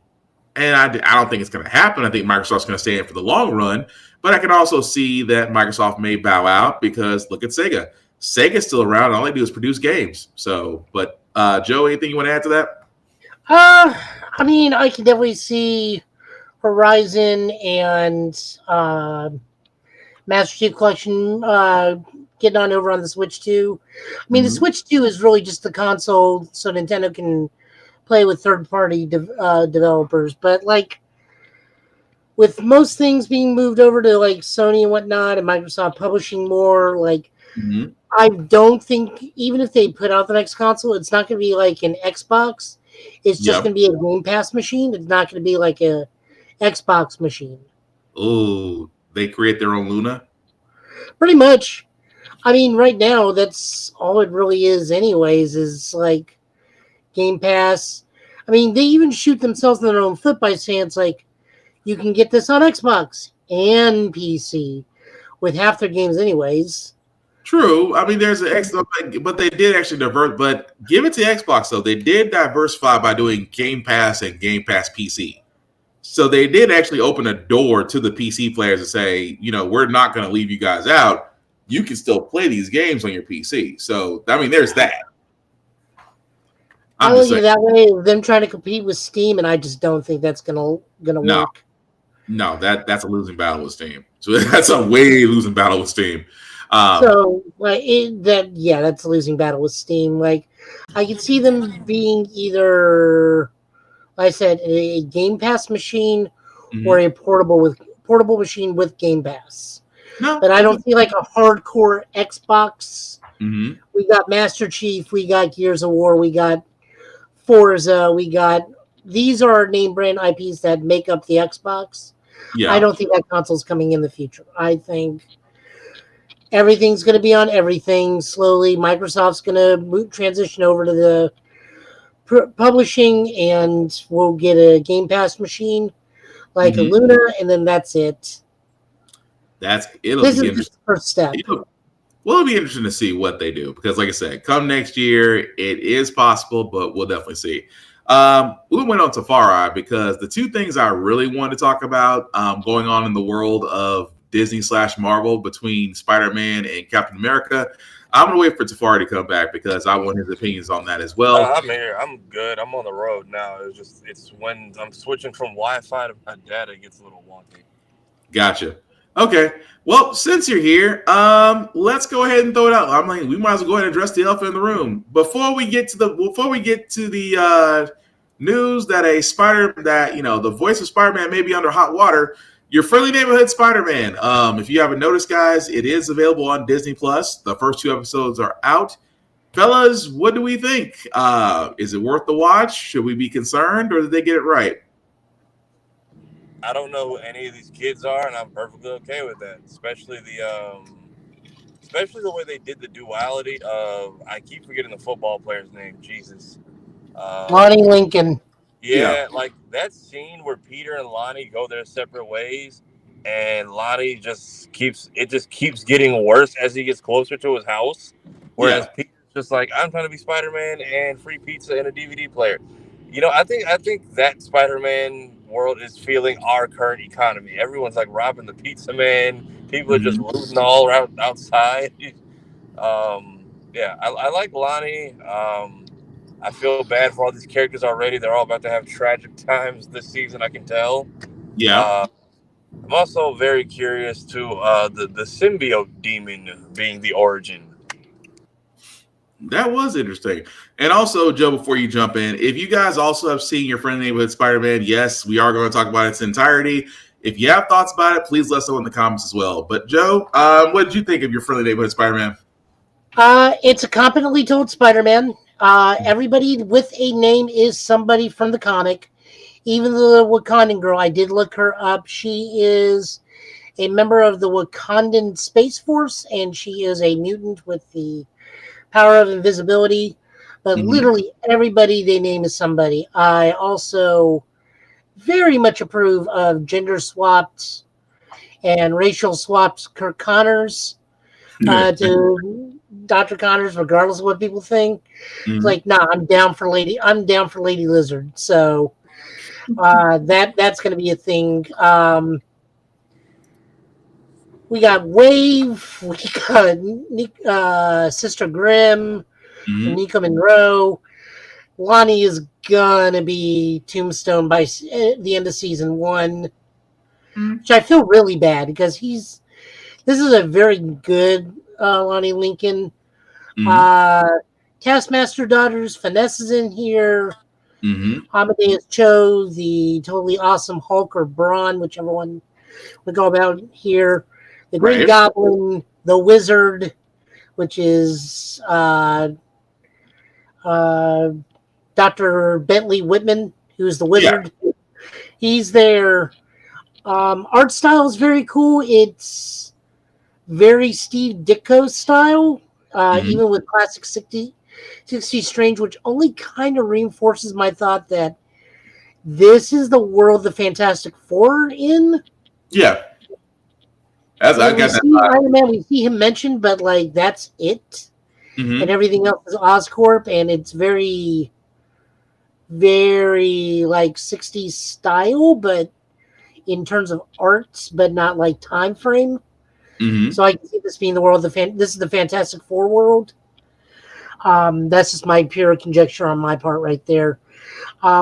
And I don't think it's going to happen. I think Microsoft's going to stay in for the long run. But I can also see that Microsoft may bow out, because look at Sega. Sega's still around. All they do is produce games. So, but Joe, anything you want to add to that? I mean, I can definitely see Horizon and Master Chief Collection getting on over on the Switch 2. I mean, the Switch 2 is really just the console so Nintendo can play with third-party developers. But, like, with most things being moved over to, like, Sony and whatnot, and Microsoft publishing more, like, I don't think, even if they put out the next console, it's not going to be like an Xbox. It's just going to be a Game Pass machine. It's not going to be like a Xbox machine. Oh, they create their own Luna? Pretty much. I mean, right now, that's all it really is anyways, is like Game Pass. I mean, they even shoot themselves in their own foot by saying it's like, you can get this on Xbox and PC with half their games anyways. True. I mean, there's an X, but they did actually divert. But give it to Xbox, though. They did diversify by doing Game Pass and Game Pass PC. So they did actually open a door to the PC players to say, we're not going to leave you guys out. You can still play these games on your PC. So, I mean, there's that. I look at it that way, them trying to compete with Steam, and I just don't think that's gonna work. No, that's a losing battle with Steam. So that's a way losing battle with Steam. That's a losing battle with Steam. Like, I can see them being either, like I said, a Game Pass machine or a portable machine with Game Pass. No, but I don't see like a hardcore Xbox. Mm-hmm. We got Master Chief, we got Gears of War, we got Forza, these are name brand IPs that make up the Xbox. Yeah. I don't think that console's coming in the future. I think everything's going to be on everything slowly. Microsoft's going to transition over to the publishing, and we'll get a Game Pass machine like a Luna, and then that's it. This be is the first step. It'll be interesting to see what they do, because like I said, come next year, it is possible, but we'll definitely see. We went on to Far Eye because the two things I really wanted to talk about going on in the world of Disney/Marvel between Spider-Man and Cap'N America. I'm going to wait for Tafari to come back because I want his opinions on that as well. I'm here. I'm good. I'm on the road now. It's when I'm switching from Wi-Fi to my data, it gets a little wonky. Gotcha. Okay. Well, since you're here, let's go ahead and throw it out. I'm like, we might as well go ahead and address the elephant in the room. Before we get to the news that the voice of Spider-Man may be under hot water, your friendly neighborhood Spider-Man. If you haven't noticed, guys, it is available on Disney Plus. The first 2 episodes are out. Fellas, what do we think? Is it worth the watch? Should we be concerned, or did they get it right? I don't know who any of these kids are, and I'm perfectly okay with that. Especially the way they did the duality of, I keep forgetting the football player's name. Jesus, Lonnie Lincoln. Yeah, like that scene where Peter and Lonnie go their separate ways, and Lonnie just keeps getting worse as he gets closer to his house. Whereas Peter's just like, I'm trying to be Spider-Man and free pizza and a DVD player. I think that Spider-Man world is feeling our current economy. Everyone's like robbing the pizza man. People are just looting all around outside. I like Lonnie. I feel bad for all these characters already. They're all about to have tragic times this season, I can tell. Yeah. I'm also very curious to the symbiote demon being the origin. That was interesting. And also, Joe, before you jump in, if you guys also have seen your friendly neighborhood Spider-Man, yes, we are going to talk about its entirety. If you have thoughts about it, please let us know in the comments as well. But Joe, what did you think of your friendly neighborhood Spider-Man? It's a competently told Spider-Man. Everybody with a name is somebody from the comic. Even the Wakandan girl, I did look her up. She is a member of the Wakandan Space Force, and she is a mutant with the power of invisibility. But literally everybody they name is somebody. I also very much approve of gender swapped and racial swapped Kirk Connors to Dr. Connors, regardless of what people think. It's like, nah, I'm down for Lady Lizard. So that's going to be a thing. We got Wave. We got Sister Grimm, Nico Monroe. Lonnie is gonna be Tombstone by the end of season 1, which I feel really bad because this is a very good Lonnie Lincoln. Taskmaster Daughters, Finesse is in here. Amadeus Cho, the totally awesome Hulk or Brawn, whichever one we go about here. The Green Goblin, the Wizard, which is Dr. Bentley Whitman, who's the wizard. Yeah. He's there. Art style is very cool. It's very Steve Ditko style, even with classic 60 Strange, which only kind of reinforces my thought that this is the world the Fantastic Four are in. Yeah. As I got that Iron Man, we see him mentioned, but like that's it. And everything else is Oscorp, and it's very, very like 60s style, but in terms of arts, but not like time frame. So I can see this being the world of this is the Fantastic Four world. That's just my pure conjecture on my part right there.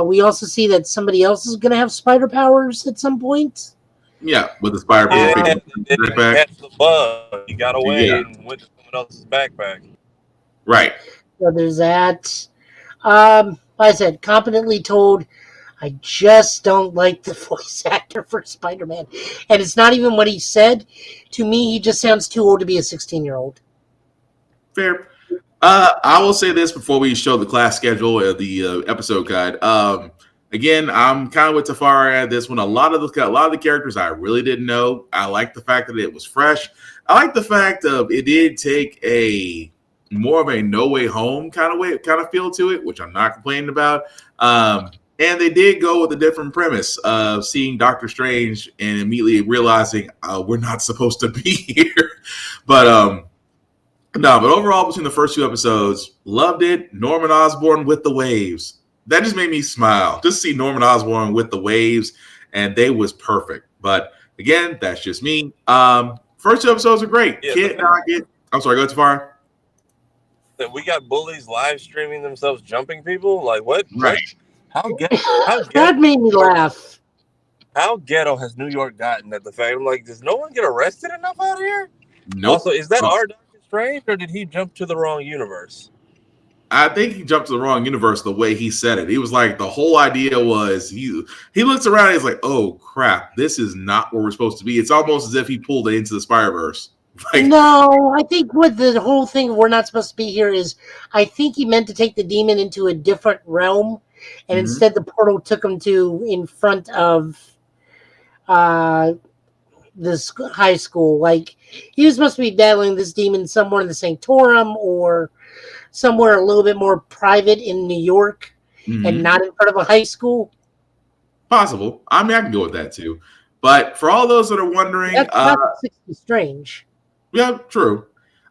We also see that somebody else is going to have spider powers at some point. Yeah, with the spider backpack. Catch the bug. He got away and went to someone else's backpack. Right. So there's that. Like I said, competently told. I just don't like the voice actor for Spider-Man. And it's not even what he said. To me, he just sounds too old to be a 16-year-old. Fair. I will say this before we show the class schedule of the episode guide. Again, I'm kind of with Tafari at this one. A lot of the characters I really didn't know. I like the fact that it was fresh. I like the fact of it did take a more of a No Way Home kind of feel to it, which I'm not complaining about. And they did go with a different premise of seeing Doctor Strange and immediately realizing we're not supposed to be here. But overall, between the first 2 episodes, loved it. Norman Osborn with the waves. That just made me smile. Just see Norman Osborn with the waves, and they was perfect. But again, that's just me. First 2 episodes are great. Yeah, I'm sorry, go too far. That we got bullies live streaming themselves jumping people? Like what? Right. How ghetto? That made me laugh. How ghetto has New York gotten at the fact? I'm like, does no one get arrested enough out here? Nope. Also, is that our Doctor Strange, or did he jump to the wrong universe? I think he jumped to the wrong universe the way he said it. He was like, the whole idea was he looks around and he's like, oh crap, this is not where we're supposed to be. It's almost as if he pulled it into the Spider-Verse. Like, no, I think what the whole thing we're not supposed to be here is I think he meant to take the demon into a different realm, and instead the portal took him to in front of this high school. Like he was supposed to be battling this demon somewhere in the Sanctorum or somewhere a little bit more private in New York and not in front of a high school. Possible. I mean, I can go with that too. But for all those that are wondering, that's 60 Strange. Yeah, true.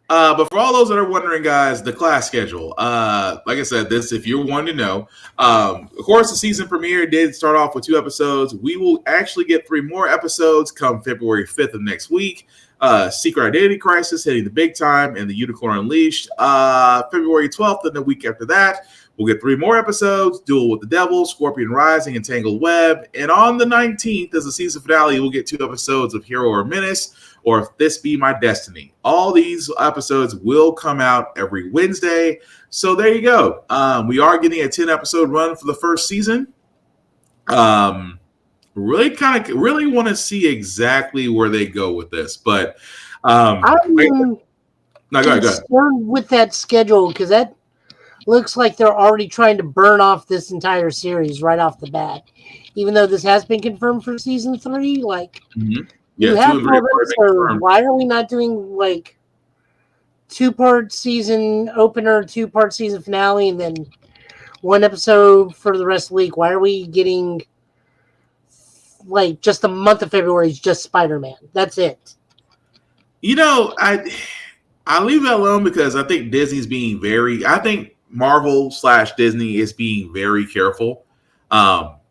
But for all those that are wondering, guys, the class schedule. Like I said, this if you're wanting to know. Of course, the season premiere did start off with 2 episodes. We will actually get 3 more episodes come February 5th of next week. Secret Identity Crisis hitting the big time, and the Unicorn Unleashed. February 12th, and the week after that, we'll get 3 more episodes: Duel with the Devil, Scorpion Rising, and Tangled Web. And on the 19th, as the season finale, we'll get 2 episodes of Hero or Menace, or If This Be My Destiny. All these episodes will come out every Wednesday. So there you go. We are getting a 10-episode run for the first season. Really want to see exactly where they go with this. But I'm concerned with that schedule because that looks like they're already trying to burn off this entire series right off the bat. Even though this has been confirmed for season 3, like you have programs, so why are we not doing like 2-part season opener, 2-part season finale, and then 1 episode for the rest of the week? Why are we getting like just the month of February is just Spider-Man? That's it. You know, I leave that alone because I think Disney's being I think Marvel/Disney is being very careful.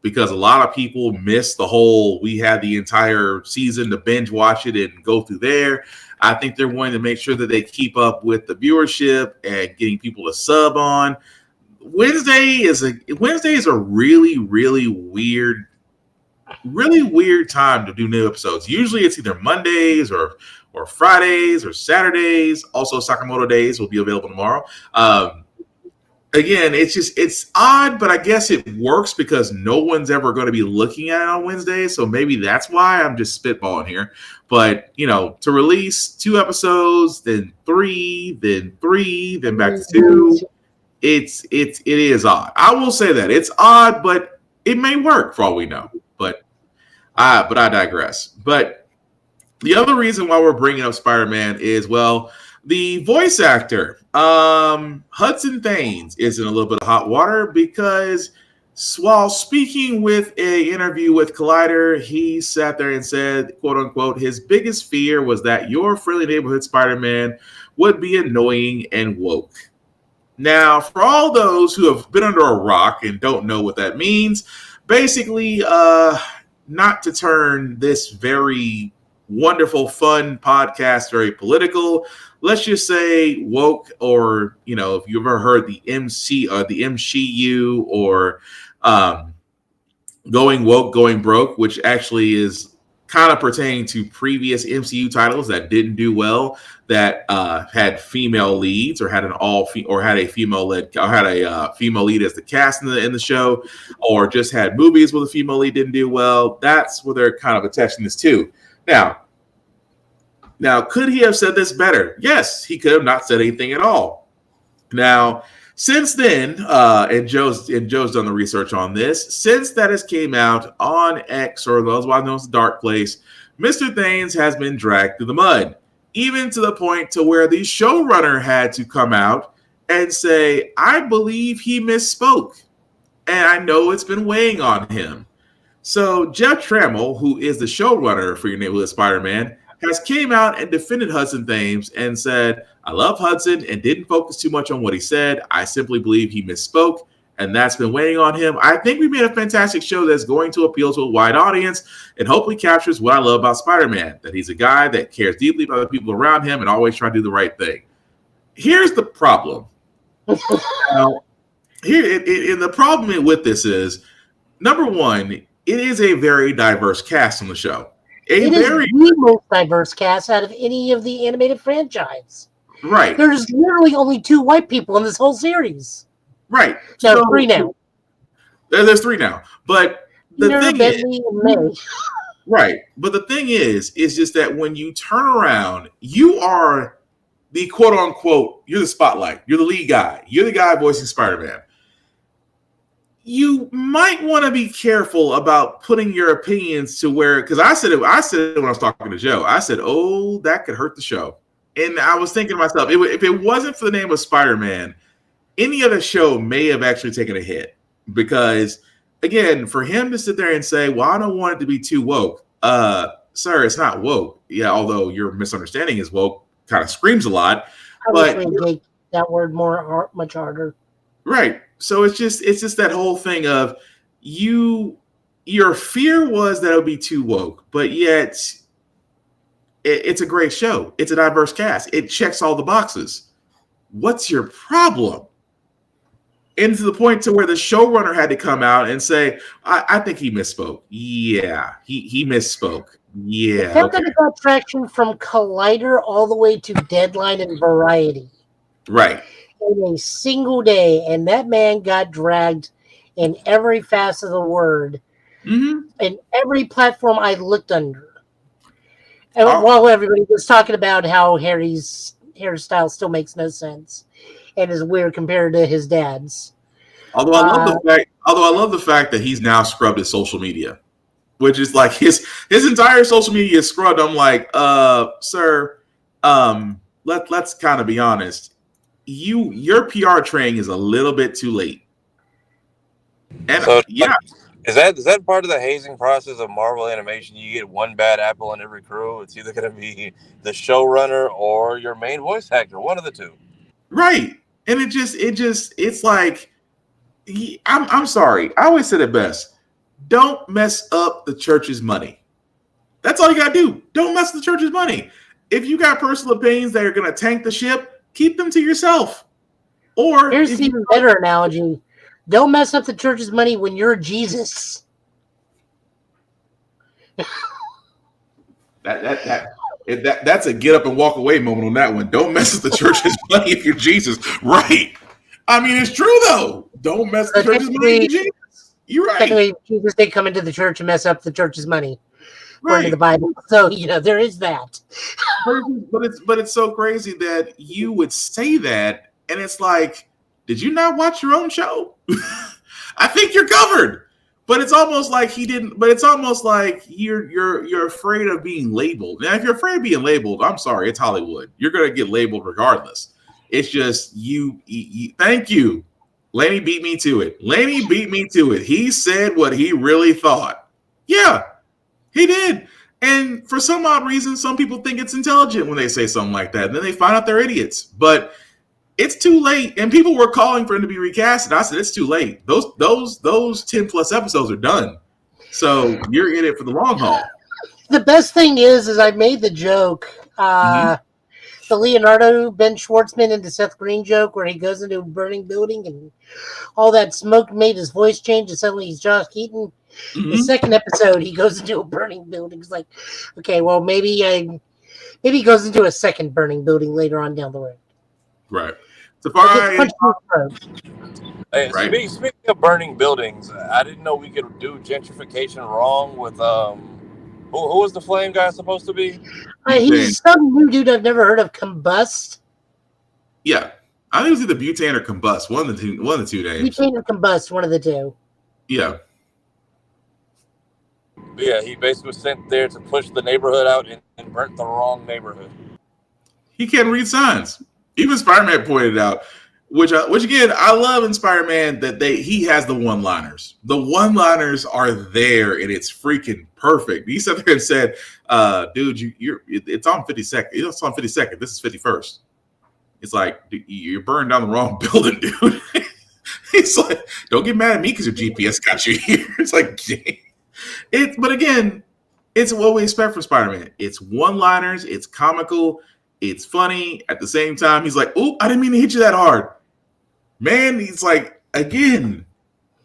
Because a lot of people miss the whole, we had the entire season to binge watch it and go through there. I think they're wanting to make sure that they keep up with the viewership and getting people to sub on. Wednesday is a really, really weird time to do new episodes. Usually it's either Mondays or Fridays or Saturdays. Also, Sakamoto Days will be available tomorrow. Again, it's odd, but I guess it works because no one's ever going to be looking at it on Wednesday. So maybe that's why I'm just spitballing here. But, to release 2 episodes, then 3, then back to 2. it is odd. I will say that it's odd, but it may work for all we know. But I digress. But the other reason why we're bringing up Spider-Man is, well, the voice actor, Hudson Thanes, is in a little bit of hot water because while speaking with an interview with Collider, he sat there and said, quote unquote, his biggest fear was that your friendly neighborhood Spider-Man would be annoying and woke. Now, for all those who have been under a rock and don't know what that means, basically, not to turn this very wonderful, fun podcast very political, let's just say woke, or, you know, if you've ever heard the MCU or going woke, going broke, which actually is kind of pertaining to previous MCU titles that didn't do well, that had female leads or had a female lead, or had a female lead as the cast in the show, or just had movies where the female lead didn't do well. That's where they're kind of attaching this to. Now, could he have said this better? Yes, he could have not said anything at all. Now, since then, and Joe's done the research on this, since that has came out on X, or those known as the Dark Place, Mr. Thanes has been dragged through the mud, even to the point to where the showrunner had to come out and say, I believe he misspoke, and I know it's been weighing on him. So Jeff Trammell, who is the showrunner for Your Neighborhood Spider-Man, has came out and defended Hudson Thames and said, I love Hudson and didn't focus too much on what he said. I simply believe he misspoke, and that's been weighing on him. I think we made a fantastic show that's going to appeal to a wide audience and hopefully captures what I love about Spider-Man, that he's a guy that cares deeply about the people around him and always trying to do the right thing. Here's the problem. Now, the problem with this is, number one, it is a very diverse cast on the show. It is the most diverse cast out of any of the animated franchise. Right. There's literally only 2 white people in this whole series. Right. No, 3 now. There's 3 now. But the thing Bentley, and May. Right. But the thing is just that when you turn around, you are the quote unquote, you're the spotlight. You're the lead guy. You're the guy voicing Spider-Man. You might want to be careful about putting your opinions to where, because I said it when I was talking to Joe. I said, oh, that could hurt the show. And I was thinking to myself, if it wasn't for the name of Spider-Man, any other show may have actually taken a hit. Because, again, for him to sit there and say, well, I don't want it to be too woke. Sir, it's not woke. Yeah, although your misunderstanding is woke kind of screams a lot. I would make that word much harder. Right. So it's just that whole thing of your fear was that it would be too woke, but yet it's a great show. It's a diverse cast. It checks all the boxes. What's your problem? And to the point to where the showrunner had to come out and say, I think he misspoke. Yeah, he misspoke. Yeah. How could it got traction from Collider all the way to Deadline and Variety? Right. In a single day, and that man got dragged in every facet of the word, in every platform I looked under. And while everybody was talking about how Harry's hairstyle still makes no sense and is weird compared to his dad's. Although I love the fact that he's now scrubbed his social media, which is like his entire social media is scrubbed. I'm like, sir, let's kind of be honest. Your PR training is a little bit too late. And so, is that part of the hazing process of Marvel Animation? You get one bad apple in every crew. It's either going to be the showrunner or your main voice actor, one of the two. Right. And it's like, I'm sorry. I always said it best. Don't mess up the church's money. That's all you got to do. Don't mess up the church's money. If you got personal opinions that are going to tank the ship, keep them to yourself. Or here's an even better analogy. Don't mess up the church's money when you're Jesus. That's a get up and walk away moment on that one. Don't mess up the church's money if you're Jesus. Right. I mean, it's true though. Don't mess up the church's money if you're Jesus. You're right. Technically, Jesus did come into the church and mess up the church's money. According to the Bible. So, there is that. But it's so crazy that you would say that, and it's like, did you not watch your own show? I think you're covered. But it's almost like he didn't. But it's almost like you're afraid of being labeled. Now, if you're afraid of being labeled, I'm sorry, it's Hollywood. You're gonna get labeled regardless. It's just you. Thank you, Laney beat me to it. Laney beat me to it. He said what he really thought. Yeah, he did. And for some odd reason, some people think it's intelligent when they say something like that. And then they find out they're idiots. But it's too late. And people were calling for him to be recasted. I said, it's too late. Those 10 plus episodes are done. So you're in it for the long haul. The best thing is I made the joke, the Leonardo Ben Schwartzman into Seth Green joke where he goes into a burning building and all that smoke made his voice change and suddenly he's Josh Keaton. The second episode, he goes into a burning building. It's like, okay, well, maybe he goes into a second burning building later on down the road. Right. Safari. Hey, right. Speaking of burning buildings, I didn't know we could do gentrification wrong with who was the flame guy supposed to be? He's some new dude I've never heard of. Combust. Yeah, I think it was either butane or combust. One of the two names. Butane or combust, one of the two. Yeah. Yeah, he basically was sent there to push the neighborhood out and burnt the wrong neighborhood. He can't read signs. Even Spider-Man pointed out, which again, I love in Spider-Man that he has the one-liners. The one-liners are there, and it's freaking perfect. He sat there and said, "Dude, it's on 52nd. It's on 52nd. This is 51st." It's like you're burning down the wrong building, dude. He's like, "Don't get mad at me because your GPS got you here." It's like, but again, it's what we expect from Spider-Man. It's one-liners. It's comical. It's funny. At the same time, he's like, "Oop, I didn't mean to hit you that hard." Man, he's like, again,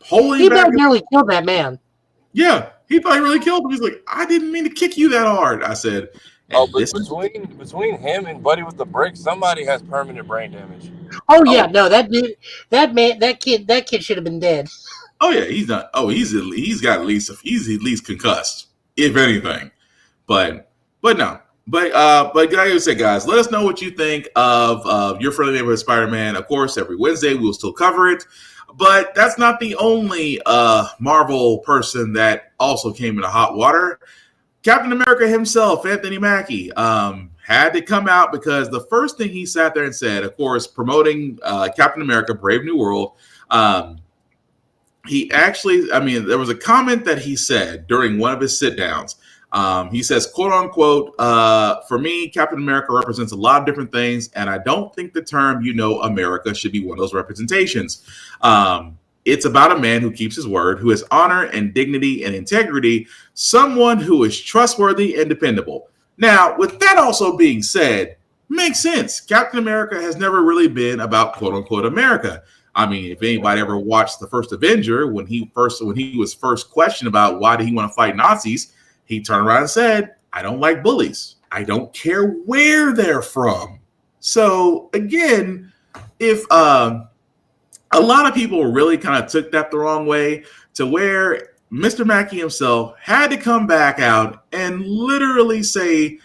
he nearly killed that man. Yeah, he thought he really killed him. He's like, "I didn't mean to kick you that hard." I said, "Oh, but between him and Buddy with the brick, somebody has permanent brain damage." Oh yeah, no, that dude, that kid should have been dead. Oh yeah, he's not. Oh, he's at least concussed, if anything. But no. But like I said, guys, let us know what you think of your friendly neighborhood Spider-Man. Of course, every Wednesday we'll still cover it. But that's not the only Marvel person that also came into hot water. Captain America himself, Anthony Mackie, had to come out because the first thing he sat there and said, of course, promoting Captain America: Brave New World. He actually, there was a comment that he said during one of his sit downs. He says, quote unquote, "For me, Captain America represents a lot of different things, and I don't think the term, America should be one of those representations. It's about a man who keeps his word, who has honor and dignity and integrity, someone who is trustworthy and dependable." Now, with that also being said, makes sense. Captain America has never really been about quote unquote America. If anybody ever watched the first Avenger, when he was first questioned about why did he want to fight Nazis, he turned around and said, "I don't like bullies. I don't care where they're from." So again, if a lot of people really kind of took that the wrong way, to where Mr. Mackie himself had to come back out and literally say,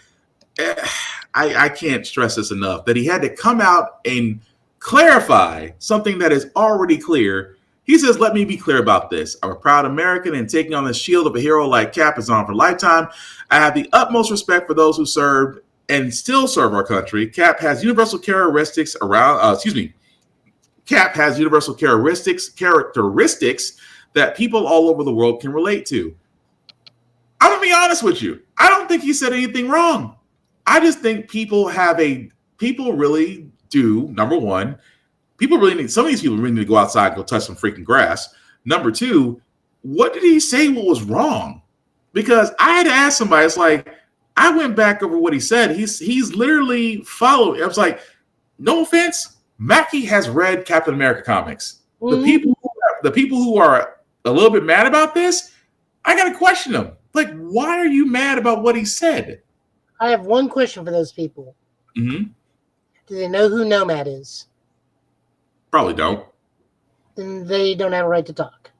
I can't stress this enough, that he had to come out and clarify something that is already clear. He says, "Let me be clear about this. I'm a proud American, and taking on the shield of a hero like Cap is on for a lifetime. I have the utmost respect for those who served and still serve our country. Cap has universal characteristics that people all over the world can relate to." I'm gonna be honest with you. I don't think he said anything wrong. I just think people really do. Number one, some of these people really need to go outside and go touch some freaking grass. Number two, what did he say what was wrong? Because I had to ask somebody. It's like, I went back over what he said. He's literally following. I was like, no offense, Mackie has read Captain America comics. Mm-hmm. The people who are a little bit mad about this, I got to question them. Like, why are you mad about what he said? I have one question for those people. Mm-hmm. Do they know who Nomad is? Probably don't. Then they don't have a right to talk.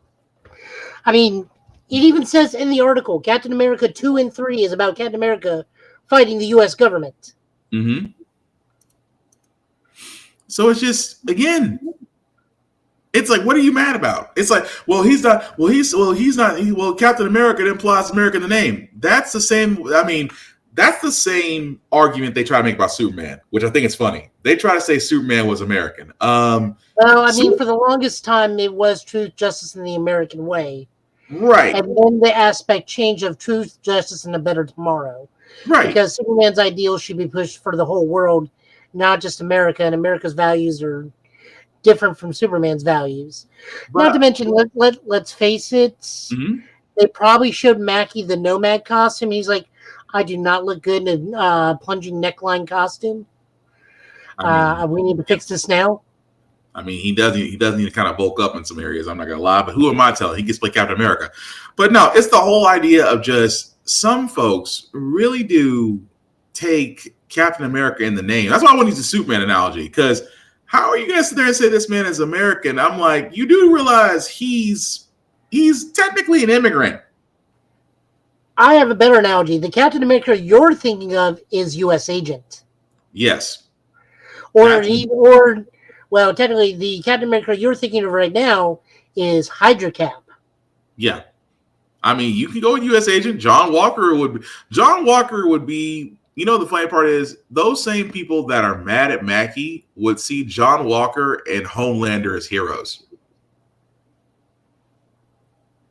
It even says in the article, Captain America 2 and 3 is about Captain America fighting the U.S. government. Mm-hmm. So it's just, again, It's like, what are you mad about? It's like, well, he's not. Well, Captain America implies America in the name. That's the same. I mean, that's the same argument they try to make about Superman, which I think is funny. They try to say Superman was American. Well, I mean, for the longest time, it was truth, justice, in the American way. Right. And then the aspect change of truth, justice, and a better tomorrow. Right. Because Superman's ideals should be pushed for the whole world, not just America. And America's values are different from Superman's values. But, not to mention, let's face it, they probably showed Mackie the Nomad costume. He's like, I do not look good in a plunging neckline costume. We need to fix this now. I mean, he does need to kind of bulk up in some areas. I'm not going to lie, but who am I telling? He gets to play Captain America. But no, it's the whole idea of just some folks really do take Captain America in the name. That's why I want to use the Superman analogy, because how are you going to sit there and say this man is American? I'm like, you do realize he's technically an immigrant. I have a better analogy. The Captain America you're thinking of is U.S. agent. Yes. Well, technically, the Captain America you're thinking of right now is Hydra Cap. Yeah. I mean, you can go with U.S. agent. John Walker would be, you know, the funny part is those same people that are mad at Mackie would see John Walker and Homelander as heroes.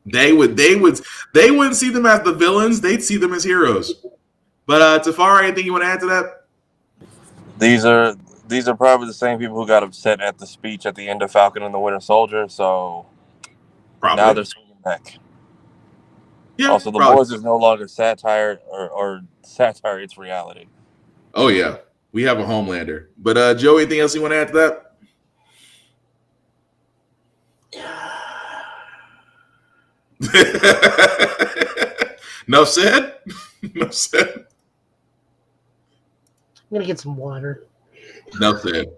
They wouldn't see them as the villains. They'd see them as heroes. But Tafari, anything you want to add to that? These are probably the same people who got upset at the speech at the end of Falcon and the Winter Soldier. So probably. Now they're swinging back. Yeah, also, The Boys is no longer satire or satire; it's reality. Oh yeah, we have a Homelander. But Joe, anything else you want to add to that? No said. No said. I'm gonna get some water. No said.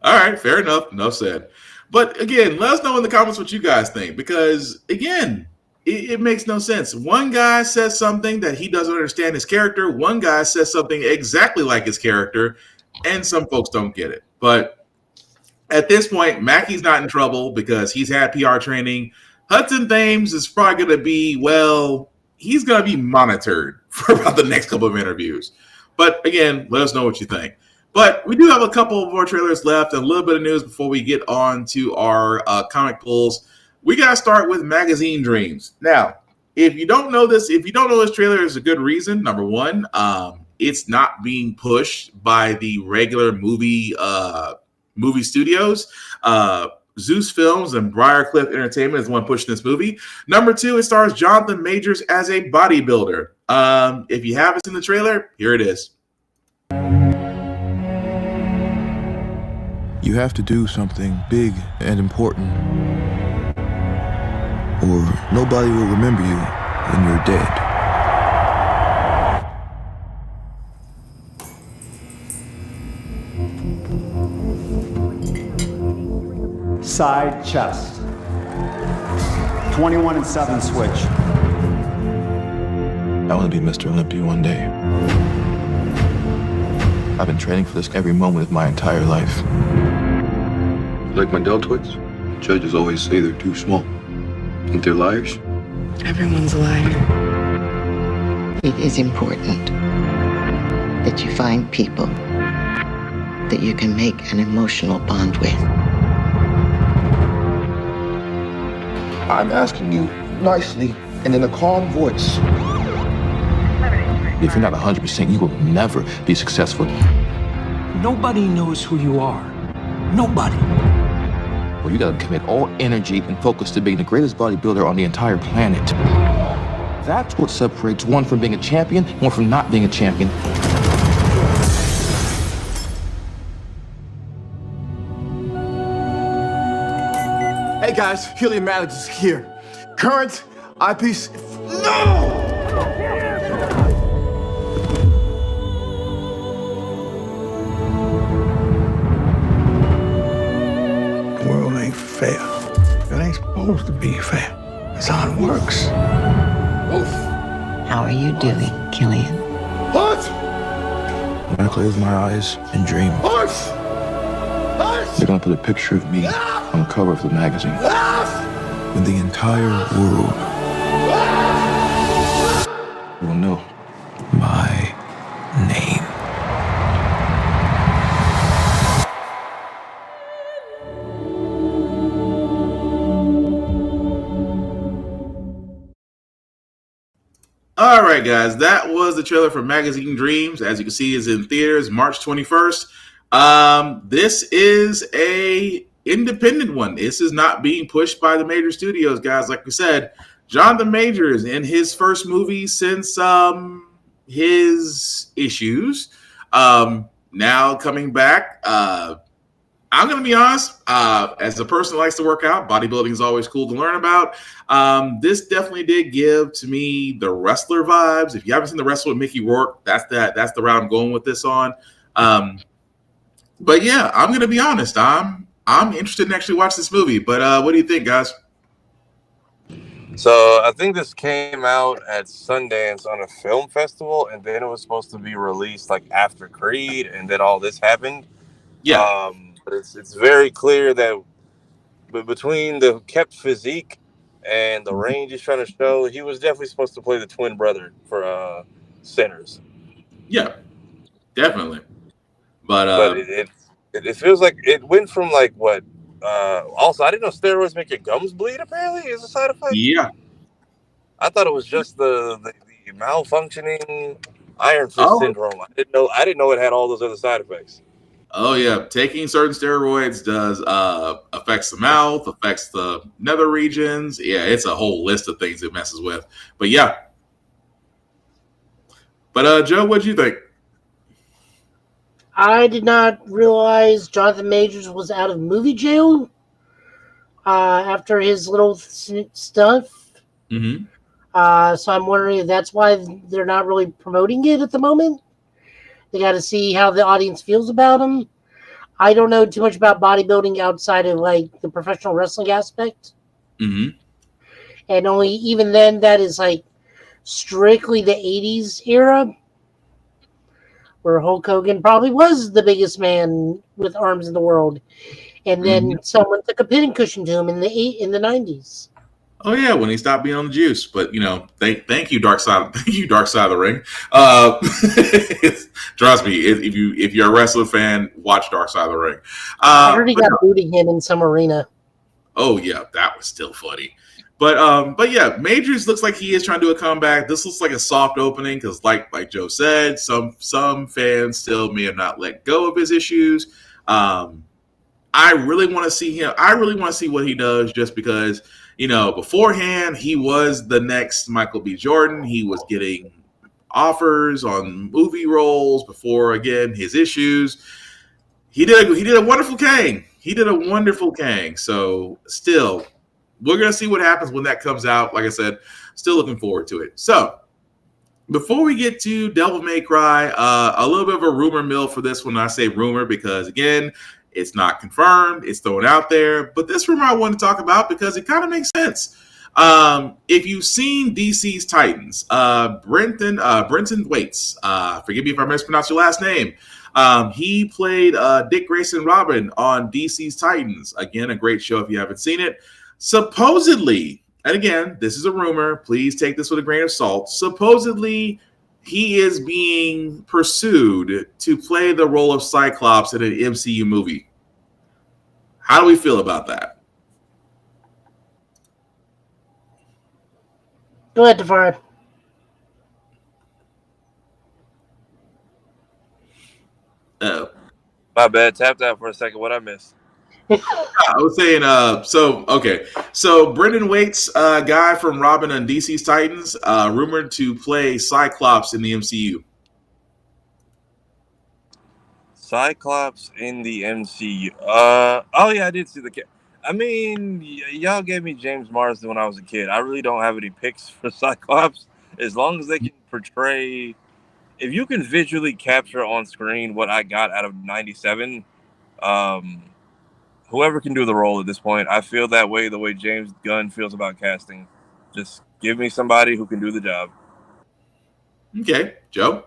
All right, fair enough. No said. But again, let us know in the comments what you guys think, because again, it makes no sense. One guy says something that he doesn't understand his character. One guy says something exactly like his character, and some folks don't get it. But at this point, Mackie's not in trouble because he's had PR training. Hudson Thames is probably going to be, well, he's going to be monitored for about the next couple of interviews. But again, let us know what you think. But we do have a couple more trailers left and a little bit of news before we get on to our comic pulls. We got to start with Magazine Dreams. Now, if you don't know this trailer is a good reason. Number one, it's not being pushed by the regular movie studios. Zeus Films and Briarcliff Entertainment is the one pushing this movie. Number two, it stars Jonathan Majors as a bodybuilder. If you haven't seen the trailer, here it is. You have to do something big and important, or nobody will remember you when you're dead. Side chest. 21 and 7 switch. I want to be Mr. Olympia one day. I've been training for this every moment of my entire life. Like my deltoids? Judges always say they're too small. Think they're liars? Everyone's a liar. It is important that you find people that you can make an emotional bond with. I'm asking you nicely and in a calm voice. If you're not 100%, you will never be successful. Nobody knows who you are. Nobody. Well, you gotta commit all energy and focus to being the greatest bodybuilder on the entire planet. That's what separates one from being a champion, one from not being a champion. Hey guys, Helium Alex is here. Current eyepiece. No! The world ain't fair. It ain't supposed to be fair. That's how it works. Oof. How are you doing, Killian? What? When I close my eyes and dream, Horse! they're gonna put a picture of me on the cover of the magazine. When the entire world will know my name. All right, guys, that was the trailer for Magazine Dreams. As you can see, is in theaters March 21st. This is a independent one. This is not being pushed by the major studios, guys. Like we said, Jonathan Majors in his first movie since his issues. Now coming back. I'm going to be honest, as a person who likes to work out, bodybuilding is always cool to learn about. This definitely did give to me the wrestler vibes. If you haven't seen The Wrestler with Mickey Rourke, that's the route I'm going with this on. But yeah, I'm going to be honest. I'm interested in actually watch this movie. But what do you think, guys? So I think this came out at Sundance on a film festival, and then it was supposed to be released like after Creed, and then all this happened. Yeah. But it's very clear that between the kept physique and the range he's trying to show, he was definitely supposed to play the twin brother for Sinners. Yeah, definitely. But it feels like it went from like what. Also, I didn't know steroids make your gums bleed. Apparently, is a side effect. Yeah. I thought it was just the malfunctioning Iron Fist syndrome. I didn't know it had all those other side effects. Oh yeah, taking certain steroids does affects the mouth, affects the nether regions. Yeah, it's a whole list of things it messes with. But yeah. But Joe, what'd you think? I did not realize Jonathan Majors was out of movie jail after his little stuff. Mm-hmm. So I'm wondering if that's why they're not really promoting it at the moment. They got to see how the audience feels about him. I don't know too much about bodybuilding outside of like the professional wrestling aspect. Mm-hmm. And only even then, that is like strictly the 80s era, where Hulk Hogan probably was the biggest man with arms in the world. And then someone took a pincushion to him in the 90s. Oh yeah, when he stopped being on the juice. But you know, thank you, Dark Side. Thank you, Dark Side of the Ring. Trust me, if you're a wrestling fan, watch Dark Side of the Ring. I heard he got booting him in some arena. Oh yeah, that was still funny. But yeah, Majors looks like he is trying to do a comeback. This looks like a soft opening because, like Joe said, some fans still may have not let go of his issues. I really want to see him. I really want to see what he does, just because, you know, beforehand he was the next Michael B. Jordan. He was getting offers on movie roles before, again, his issues. He did a wonderful Kang. He did a wonderful Kang. So still, we're going to see what happens when that comes out. Like I said, still looking forward to it. So before we get to Devil May Cry, a little bit of a rumor mill for this one. I say rumor because, again, it's not confirmed. It's thrown out there. But this rumor I want to talk about because it kind of makes sense. If you've seen DC's Titans, Brenton Waits, forgive me if I mispronounce your last name. He played Dick Grayson Robin on DC's Titans. Again, a great show if you haven't seen it. Supposedly, and again, this is a rumor. Please take this with a grain of salt. Supposedly, he is being pursued to play the role of Cyclops in an MCU movie. How do we feel about that? Go ahead, Tafari. Oh. My bad. Tapped out for a second. What I missed? I was saying, so Brendan Waits, guy from Robin and DC's Titans, rumored to play Cyclops in the MCU. Cyclops in the MCU. Oh yeah, I did see the. I mean, y'all gave me James Marsden when I was a kid. I really don't have any picks for Cyclops. As long as they can portray, if you can visually capture on screen what I got out of '97, whoever can do the role at this point, I feel that way. The way James Gunn feels about casting, just give me somebody who can do the job. Okay, Joe.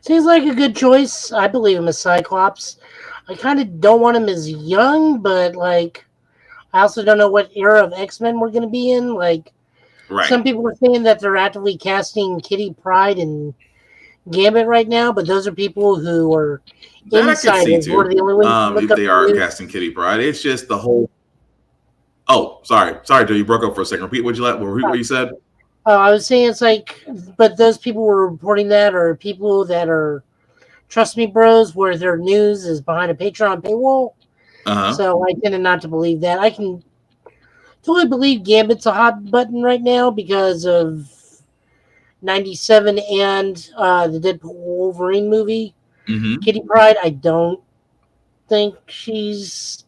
Seems like a good choice. I believe him as Cyclops. I kind of don't want him as young, but like, I also don't know what era of X-Men we're going to be in. Like, some people are saying that they're actively casting Kitty Pryde and Gambit right now, but those are people who are insiders. We're the only ones who look if up they the are news. casting Kitty Pryde, it's just the whole. Oh, sorry, Joe, you broke up for a second. Repeat what you said. I was saying it's like, but those people were reporting that are people that are trust me bros, where their news is behind a Patreon paywall. So I tended not to believe that. I can totally believe Gambit's a hot button right now because of 97 and the Deadpool Wolverine movie. Kitty Pryde, I don't think she's...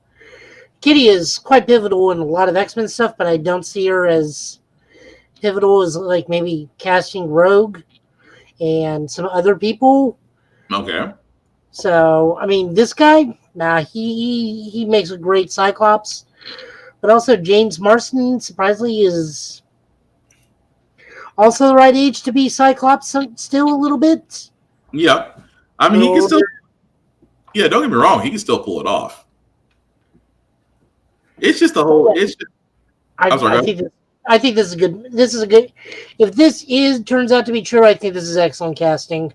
Kitty is quite pivotal in a lot of X-Men stuff, but I don't see her as pivotal as like maybe casting Rogue and some other people. Okay. So, I mean, this guy, he makes a great Cyclops. But also James Marsden, surprisingly, is also the right age to be Cyclops still a little bit. Yeah. I mean, he can still... Yeah, don't get me wrong. He can still pull it off. It's just the whole... I think this is good. This is a good... If this turns out to be true, I think this is excellent casting.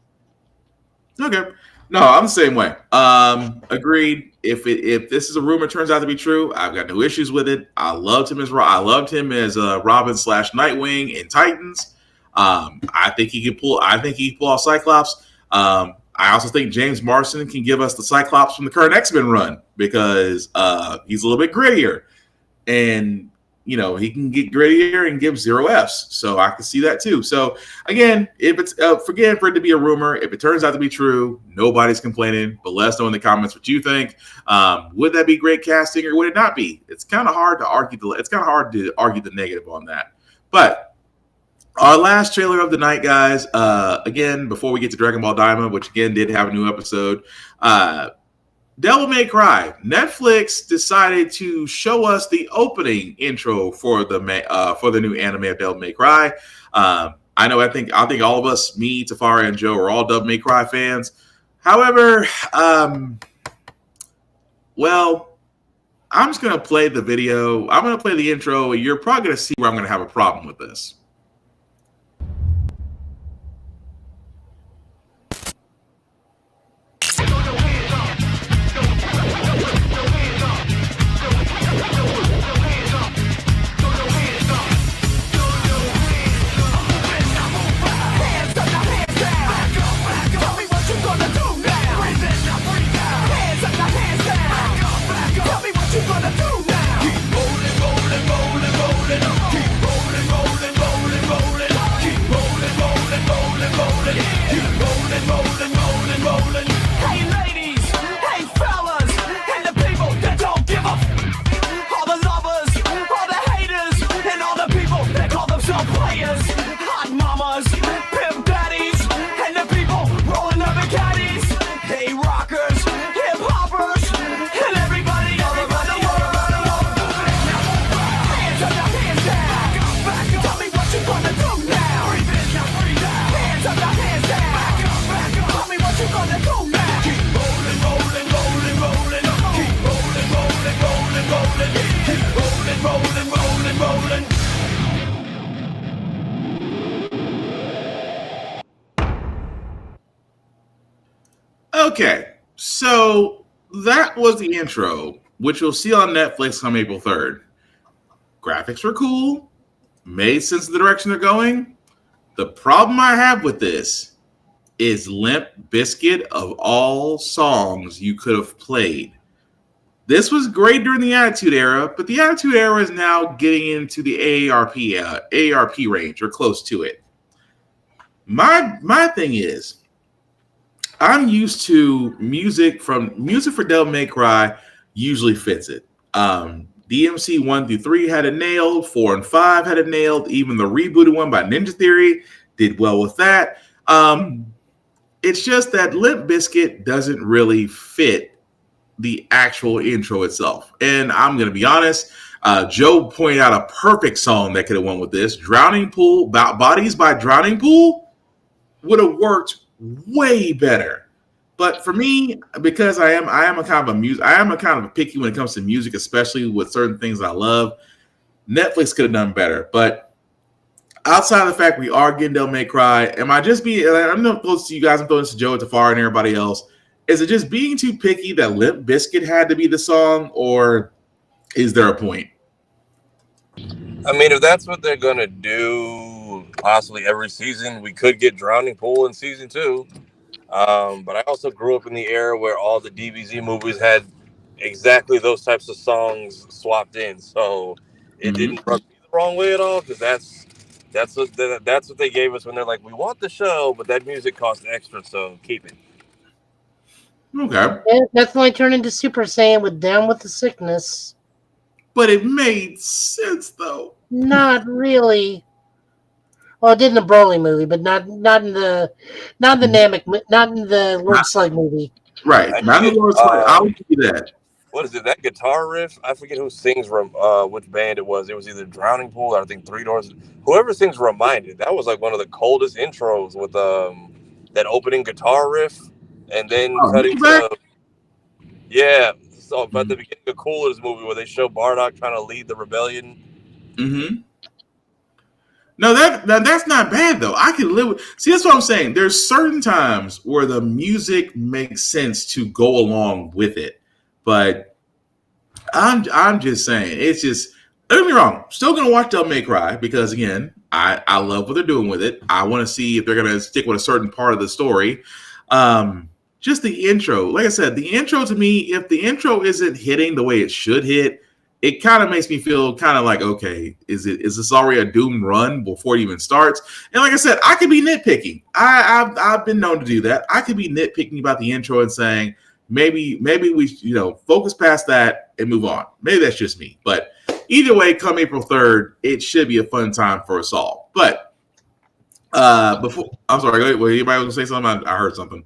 Okay. No, I'm the same way. Agreed. If this is a rumor turns out to be true, I've got no issues with it. I loved him as Robin / Nightwing in Titans. I think he can pull off Cyclops. I also think James Marsden can give us the Cyclops from the current X-Men run because he's a little bit grittier, and you know he can get grittier and give 0 Fs. So I can see that too. So again, if it's forget for it to be a rumor, if it turns out to be true, nobody's complaining. But let us know in the comments what you think. Would that be great casting or would it not be? It's kind of hard to argue the negative on that. But our last trailer of the night, guys. Again, before we get to Dragon Ball Daima, which again did have a new episode, Devil May Cry. Netflix decided to show us the opening intro for the new anime of Devil May Cry. I think all of us, me, Tafari, and Joe, are all Devil May Cry fans. However, well, I'm just gonna play the video. I'm gonna play the intro. You're probably gonna see where I'm gonna have a problem with this. Okay, so that was the intro, which you'll see on Netflix on April 3rd. Graphics were cool, made sense of the direction they're going. The problem I have with this is Limp Bizkit of all songs you could have played. This was great during the Attitude Era, but the Attitude Era is now getting into the AARP range or close to it. My thing is, I'm used to music for Devil May Cry usually fits it. DMC 1 through 3 had it nailed, 4 and 5 had it nailed. Even the rebooted one by Ninja Theory did well with that. It's just that Limp Bizkit doesn't really fit the actual intro itself. And I'm going to be honest, Joe pointed out a perfect song that could have went with this. Drowning Pool, Bodies by Drowning Pool would have worked way better But for me, because I am a kind of a picky when it comes to music, especially with certain things I love. Netflix could have done better, but outside of the fact we are getting Devil May Cry, am I just being? I'm not close to you guys. I'm throwing this to Joe, to Tafar, and everybody else. Is it just being too picky that Limp Bizkit had to be the song, or is there a point? I mean, if that's what they're gonna do, possibly every season, we could get Drowning Pool in season 2. But I also grew up in the era where all the DBZ movies had exactly those types of songs swapped in, so it didn't rub me the wrong way at all. Because that's what they gave us when they're like, we want the show, but that music costs extra, so keep it. Okay. Yeah, that's why I turned into Super Saiyan with Down with the Sickness. But it made sense, though. Not really. Well, it did in the Broly movie, but not in the Namek, not in the Lord Slug movie. Right. Not in the Lord Slug. I'll give you that. What is it? That guitar riff? I forget who sings. Which band it was. It was either Drowning Pool or I think Three Doors. Whoever sings Reminded. That was like one of the coldest intros with that opening guitar riff, and then cutting to So, but the beginning of Cooler's movie where they show Bardock trying to lead the rebellion. Mm-hmm. No, that's not bad though. I can live with. See, that's what I'm saying. There's certain times where the music makes sense to go along with it, but I'm just saying it's just. Don't get me wrong. Still gonna watch Devil May Cry because again, I love what they're doing with it. I want to see if they're gonna stick with a certain part of the story. Just the intro, like I said, the intro to me, if the intro isn't hitting the way it should hit, it kind of makes me feel kind of like, okay, is this already a doomed run before it even starts? And like I said, I could be nitpicking. I've been known to do that. I could be nitpicking about the intro and saying maybe we focus past that and move on. Maybe that's just me, but either way, come April 3rd, it should be a fun time for us all. But before, I'm sorry, wait, anybody was gonna say something? I heard something.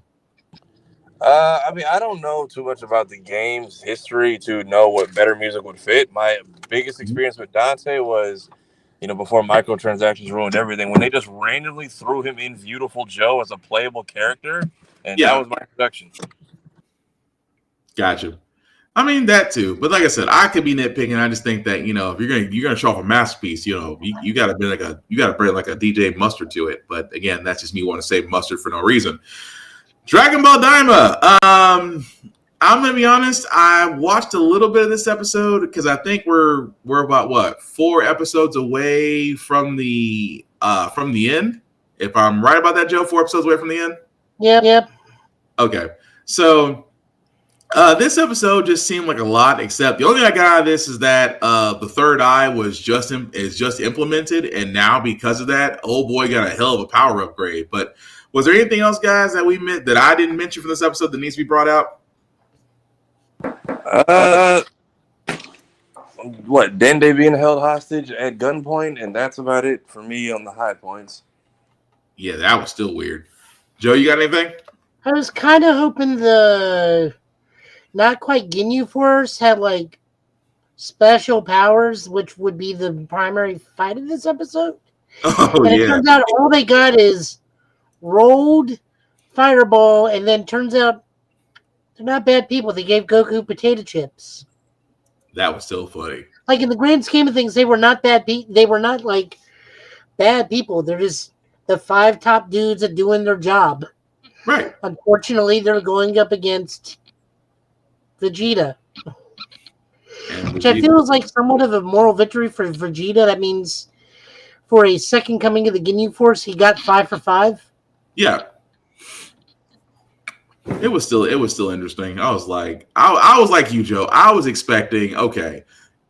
I mean, I don't know too much about the game's history to know what better music would fit. My biggest experience with Dante was, before microtransactions ruined everything, when they just randomly threw him in Beautiful Joe as a playable character, and that was my introduction. Gotcha. I mean that too, but like I said, I could be nitpicking. I just think that if you're gonna show off a masterpiece, you gotta bring like a DJ Mustard to it. But again, that's just me wanting to say Mustard for no reason. Dragon Ball Daima. I'm gonna be honest. I watched a little bit of this episode because I think we're about 4 episodes away from the end. If I'm right about that, Joe, 4 episodes away from the end. Yep. Okay, so this episode just seemed like a lot. Except the only thing I got out of this is that the third eye is just implemented, and now because of that, old boy got a hell of a power upgrade. But was there anything else, guys, that I didn't mention from this episode that needs to be brought out? Dende being held hostage at gunpoint, and that's about it for me on the high points. Yeah, that was still weird. Joe, you got anything? I was kind of hoping the not quite Ginyu Force had like special powers, which would be the primary fight of this episode. Oh, and it turns out all they got is rolled fireball, and then turns out they're not bad people. They gave Goku potato chips. That was still funny. Like in the grand scheme of things, they were not bad. They were not like bad people. They're just the 5 top dudes that doing their job. Right. Unfortunately, they're going up against Vegeta, which I feel is like somewhat of a moral victory for Vegeta. That means for a second coming of the Ginyu Force, he got 5 for 5. Yeah. It was still interesting. I was like you, Joe. I was expecting, okay,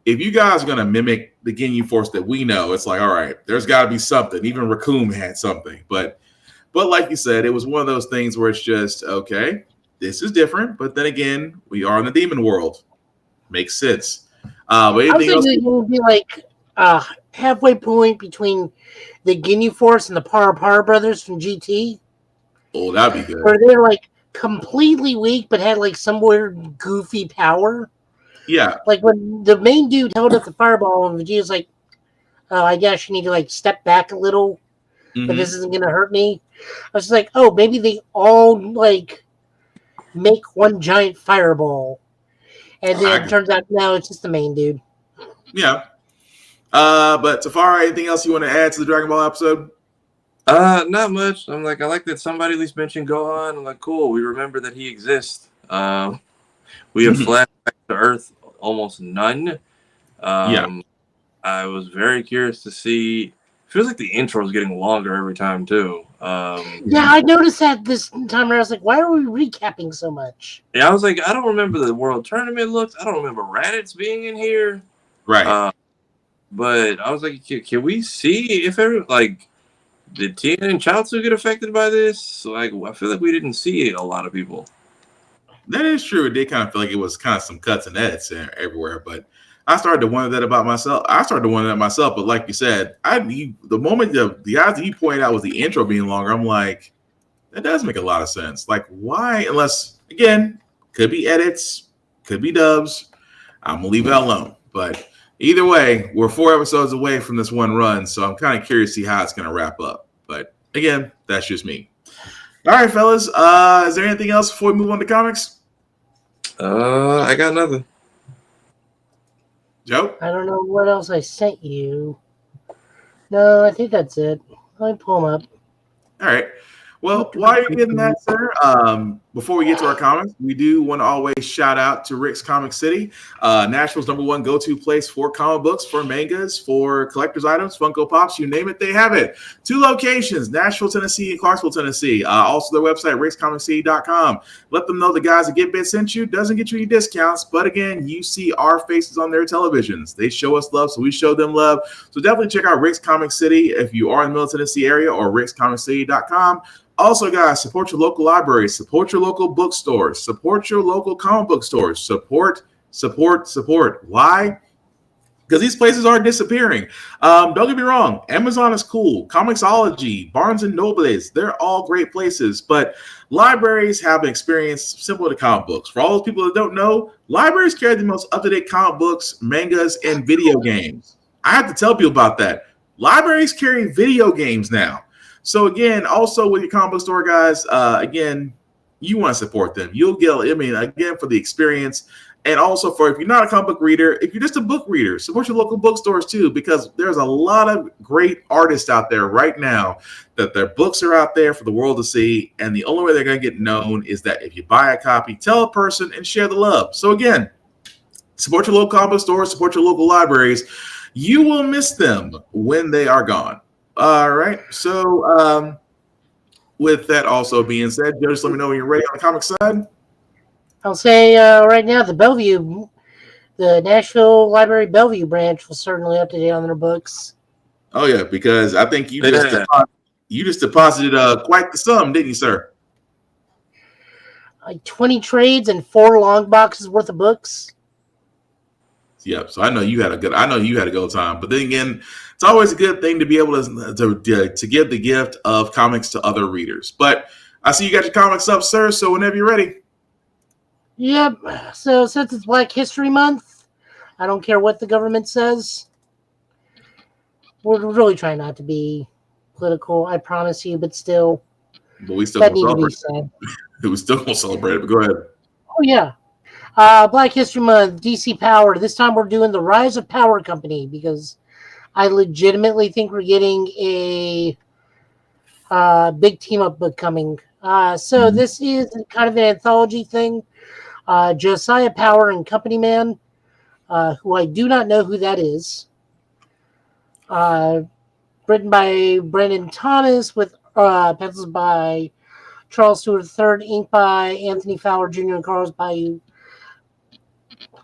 if you guys are gonna mimic the Ginyu Force that we know, it's like, all right, there's got to be something. Even Raccoon had something, but like you said, it was one of those things where it's just okay. This is different, but then again, we are in the demon world. Makes sense. But anything else? It would be like halfway point between the Ginyu Force and the Para brothers from GT. Oh, that'd be good. Where they're like completely weak, but had like some weird goofy power. Yeah. Like when the main dude held up the fireball, and Vegeta's like, "Oh, I guess you need to like step back a little, but this isn't gonna hurt me." I was like, "Oh, maybe they all like make one giant fireball. And then it turns out, no, it's just the main dude. Yeah. But Tafara, anything else you want to add to the Dragon Ball episode? Not much. I like that somebody at least mentioned Gohan. I'm like, cool. We remember that he exists. We have flashbacks to Earth, almost none. I was very curious to see. Feels like the intro is getting longer every time too. Yeah, I noticed that this time. And I was like, why are we recapping so much? Yeah, I was like, I don't remember the World Tournament looks. I don't remember Raditz being in here. Right. But I was like, can we see if did Tien and Chaozu get affected by this? Like, I feel like we didn't see a lot of people. That is true. It did kind of feel like it was kind of some cuts and edits everywhere, but I started to wonder that about myself. But like you said, the moment the odds that you pointed out was the intro being longer, I'm like, that does make a lot of sense. Like, why? Unless, again, could be edits, could be dubs. I'm gonna leave it alone. But either way, we're 4 episodes away from this one run, so I'm kind of curious to see how it's gonna wrap up. But again, that's just me. All right, fellas. Is there anything else before we move on to comics? I got nothing. Joe? I don't know what else I sent you. No, I think that's it. Let me pull them up. All right. Well, while you're getting that, sir, before we get to our comments, we do want to always shout out to Rick's Comic City, Nashville's #1 go-to place for comic books, for mangas, for collector's items, Funko Pops, you name it, they have it. 2 locations, Nashville, Tennessee, and Clarksville, Tennessee. Also, their website, rickscomiccity.com. Let them know the guys at Get Bit sent you. Doesn't get you any discounts, but again, you see our faces on their televisions. They show us love, so we show them love. So definitely check out Rick's Comic City if you are in the Middle Tennessee area, or rickscomiccity.com. Also, guys, support your local libraries, support your local bookstores, support your local comic book stores. Support. Why? Because these places are disappearing. Don't get me wrong. Amazon is cool. Comixology, Barnes & Nobles, they're all great places. But libraries have an experience similar to comic books. For all those people that don't know, libraries carry the most up-to-date comic books, mangas, and video games. I have to tell people about that. Libraries carry video games now. So again, also with your comic book store, guys, again, you want to support them. You'll get, again, for the experience, and also for if you're not a comic book reader, if you're just a book reader, support your local bookstores too, because there's a lot of great artists out there right now that their books are out there for the world to see, and the only way they're going to get known is that if you buy a copy, tell a person, and share the love. So again, support your local comic book stores, support your local libraries. You will miss them when they are gone. All right. So with that also being said, Joe, just let me know when you're ready on the comic side. I'll say right now, the Nashville Library Bellevue branch was certainly up to date on their books. Oh, yeah, because I think you just deposited quite the sum, didn't you, sir? Like 20 trades and 4 long boxes worth of books. Yep. So I know you had a good time. But then again, it's always a good thing to be able to give the gift of comics to other readers. But I see you got your comics up, sir. So whenever you're ready. Yep. So since it's Black History Month, I don't care what the government says. We're really trying not to be political, I promise you, but still. But we still gonna celebrate. We still gonna celebrate it. But go ahead. Oh yeah. Black History Month, DC Power. This time we're doing the Rise of Power Company because I legitimately think we're getting a big team-up book coming. So this is kind of an anthology thing. Josiah Power and Company Man, who I do not know who that is. Written by Brendan Thomas with pencils by Charles Stewart III, ink by Anthony Fowler Jr. and colors by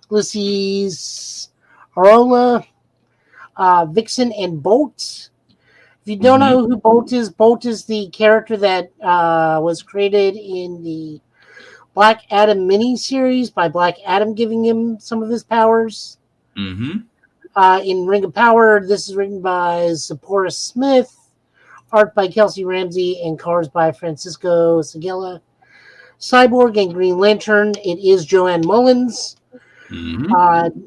Ulysses Arola, Vixen, and Bolt. If you don't know who Bolt is the character that was created in the Black Adam miniseries by Black Adam giving him some of his powers. In Ring of Power, this is written by Zipporah Smith, art by Kelsey Ramsey, and colors by Francisco Segala. Cyborg and Green Lantern, it is Joanne Mullins.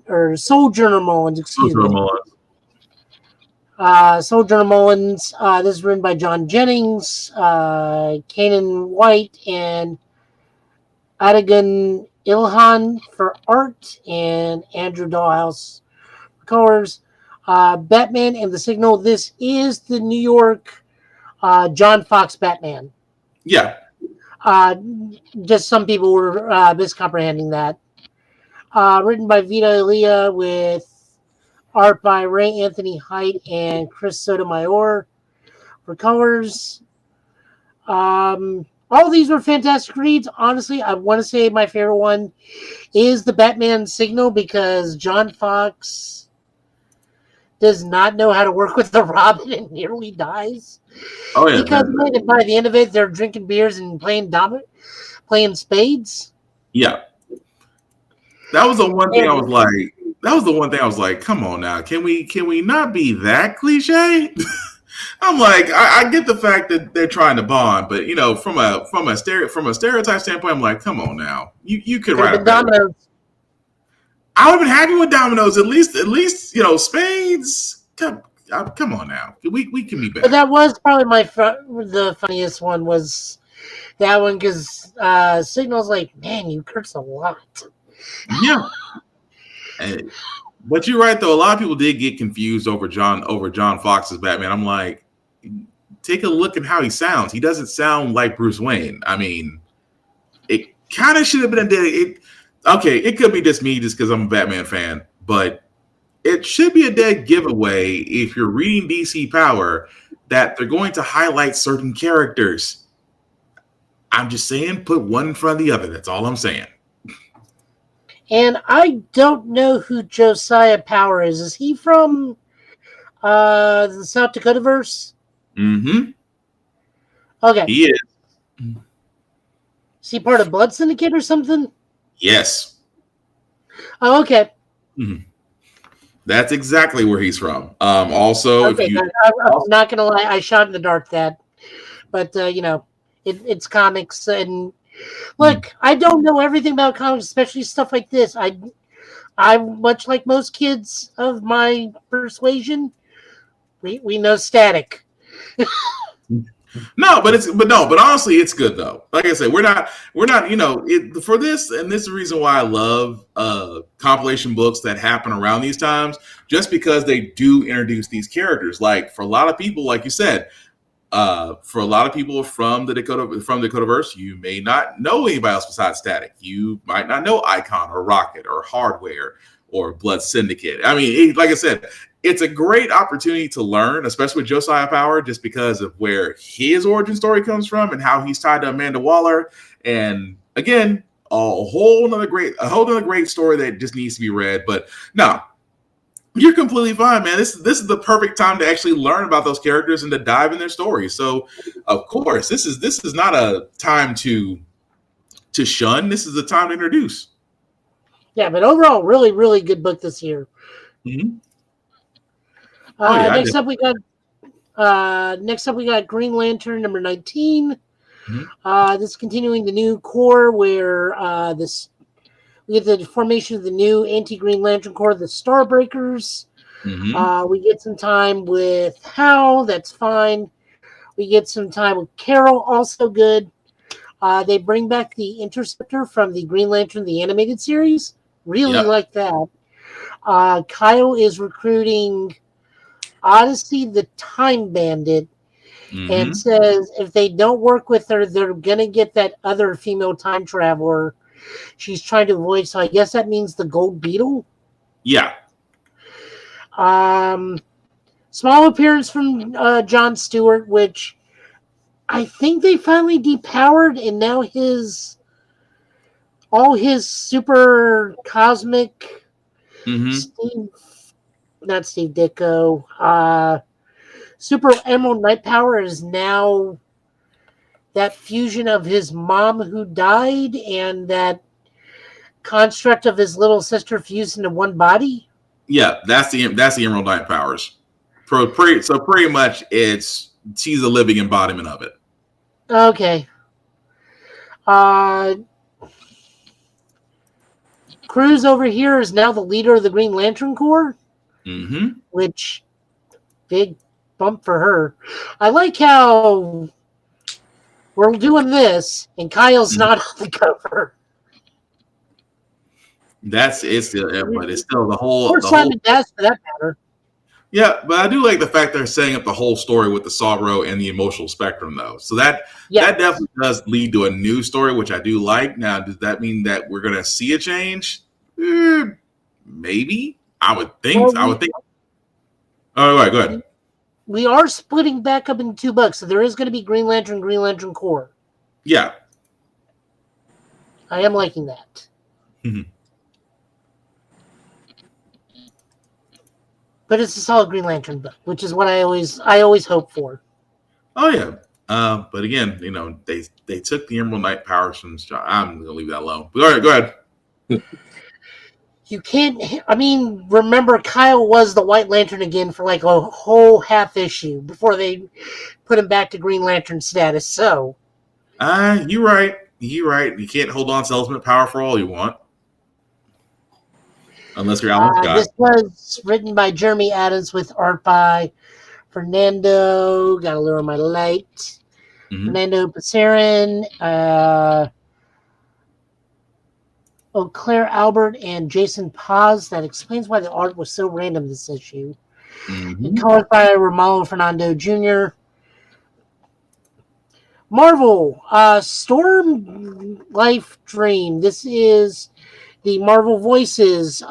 Or Sojourner Mullins, excuse me. Sojourner Mullins. This is written by John Jennings, Kanan White, and Atagun Ilhan for art, and Andrew Dahlhaus for colors. Batman and the Signal. This is the New York John Fox Batman. Yeah. Just some people were miscomprehending that. Written by Vita Elia with art by Ray Anthony Height and Chris Sotomayor for colors. All these were fantastic reads. Honestly, I want to say my favorite one is the Batman Signal because John Fox does not know how to work with the Robin and nearly dies. Oh yeah, because by the end of it, they're drinking beers and playing spades. Yeah, that was the one thing I was like. That was the one thing I was like, come on now, can we not be that cliche? I'm like, I get the fact that they're trying to bond, but you know, from a stereotype standpoint, I'm like, come on now, you could write a better. I would have been happy with dominoes. At least you know, spades. Come on now, we can be better. But that was probably the funniest one was that one because Signal's like, man, you curse a lot. Yeah. But you're right though. A lot of people did get confused over John Fox's Batman. I'm like, take a look at how he sounds. He doesn't sound like Bruce Wayne. I mean, it kind of should have been it could be just me just because I'm a Batman fan, but it should be a dead giveaway if you're reading DC Power that they're going to highlight certain characters. I'm just saying, put one in front of the other. That's all I'm saying. And I don't know who Josiah Power is. Is he from the South Dakota verse? Mm-hmm. Okay. He is. Is he part of Blood Syndicate or something? Yes. Oh, okay. Mm-hmm. That's exactly where he's from. Also, okay, I'm not gonna lie, I shot in the dark but you know, it's comics and. Look, I don't know everything about comics, especially stuff like this. I'm much like most kids of my persuasion. We know Static. But honestly, it's good though. Like I said, we're not. You know, for this, and this is the reason why I love compilation books that happen around these times, just because they do introduce these characters. Like for a lot of people, like you said. For a lot of people from the Dakotaverse, you may not know anybody else besides Static. You might not know Icon or Rocket or Hardware or Blood Syndicate. I mean, like I said, it's a great opportunity to learn, especially with Josiah Power, just because of where his origin story comes from and how he's tied to Amanda Waller. And again, a whole nother great story that just needs to be read. But no. You're completely fine, man. This is the perfect time to actually learn about those characters and to dive in their stories. So, of course, this is not a time to shun. This is a time to introduce. Yeah, but overall, really, really good book this year. Mm-hmm. Next up, we got Green Lantern number 19. Mm-hmm. This is continuing the new core where we get the formation of the new anti-Green Lantern Corps, the Starbreakers. Mm-hmm. We get some time with Hal. That's fine. We get some time with Carol. Also good. They bring back the Interceptor from the Green Lantern, the animated series. Really like that. Kyle is recruiting Odyssey, the Time Bandit, and says if they don't work with her, they're going to get that other female time traveler she's trying to avoid, so I guess that means the Gold Beetle. Yeah. Small appearance from John Stewart, which I think they finally depowered, and now all his super cosmic not Steve Ditko, Super Emerald Night Power is now that fusion of his mom who died and that construct of his little sister fused into one body. Yeah, that's the Emerald Night Powers. So pretty much she's a living embodiment of it. Okay. Cruz over here is now the leader of the Green Lantern Corps, which big bump for her. I like how we're doing this, and Kyle's not on the cover. But it's still the whole. Or Simon Bass, for that matter. Yeah, but I do like the fact they're setting up the whole story with the sorrow and the emotional spectrum, though. So that definitely does lead to a new story, which I do like. Now, does that mean that we're going to see a change? Maybe. I would think. Well, I would think. All right, go ahead. We are splitting back up into 2 books, so there is going to be Green Lantern Corps. Yeah. I am liking that. But it's a solid Green Lantern book, which is what I always hope for. Oh yeah. But again, they took the Emerald Knight powers from John. I'm gonna leave that alone. But all right, go ahead. You can't. I mean, remember Kyle was the White Lantern again for like a whole half issue before they put him back to Green Lantern status. So, you're right. You're right. You can't hold on to ultimate power for all you want. Unless you're Alan Scott. This was written by Jeremy Adams with art by Fernando. Gotta lower my light. Fernando Pasarin, Claire Albert, and Jason Paz. That explains why the art was so random this issue. And colored by Romalo Fernando Jr. Marvel, Storm Life Dream. This is the Marvel Voices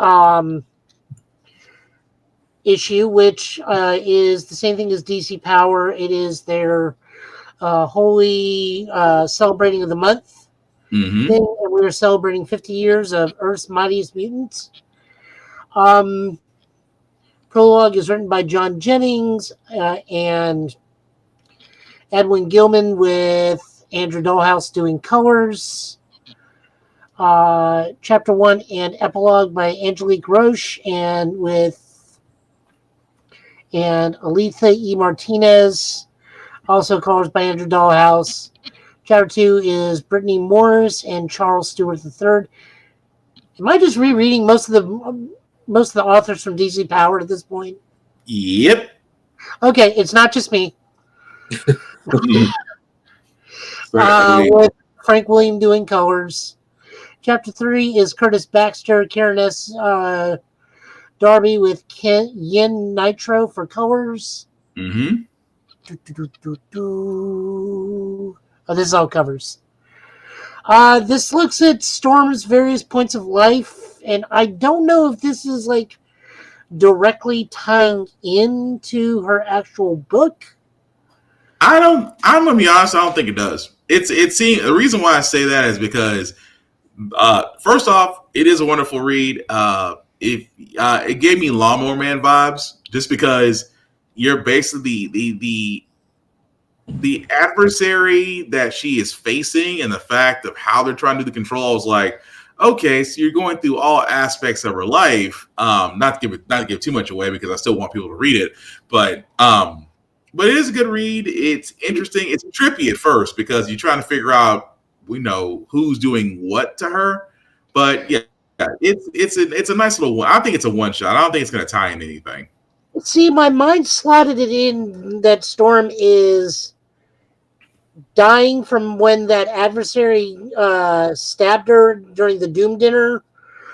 issue, which is the same thing as DC Power. It is their holy celebrating of the month thing, and we're celebrating 50 years of Earth's Mightiest Mutants. Prologue is written by John Jennings and Edwin Gilman, with Andrew Dollhouse doing colors. Chapter 1 and epilogue by Angelique Roche and Aletha E. Martinez, also colors by Andrew Dollhouse. Chapter 2 is Brittany Morris and Charles Stewart III. Am I just rereading most of the authors from DC Power at this point? Yep. Okay, it's not just me. With Frank William doing colors. Chapter 3 is Curtis Baxter, Karen S. Darby with Yen Nitro for colors. Oh, this is all covers. This looks at Storm's various points of life, and I don't know if this is like directly tying into her actual book. I'm gonna be honest, I don't think it does. The reason why I say that is because first off, it is a wonderful read. It gave me Lawnmower Man vibes, just because you're basically the adversary that she is facing, and the fact of how they're trying to do the control. I was like, okay, so you're going through all aspects of her life. Not to give too much away, because I still want people to read it, but it is a good read. It's interesting. It's trippy at first because you're trying to figure out, who's doing what to her. But yeah, it's a nice little one. I think it's a one shot. I don't think it's going to tie in anything. See, my mind slotted it in that Storm is dying from when that adversary stabbed her during the Doom dinner.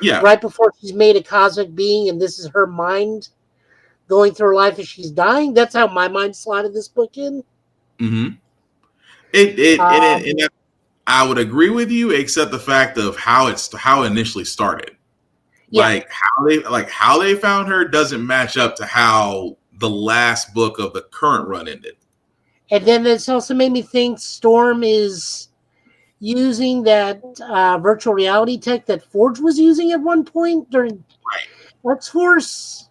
Yeah. Right before she's made a cosmic being, and this is her mind going through her life as she's dying. That's how my mind slotted this book in. And I would agree with you, except the fact of how it initially started. Yeah. How they found her doesn't match up to how the last book of the current run ended. And then it's also made me think Storm is using that virtual reality tech that Forge was using at one point during X-Force.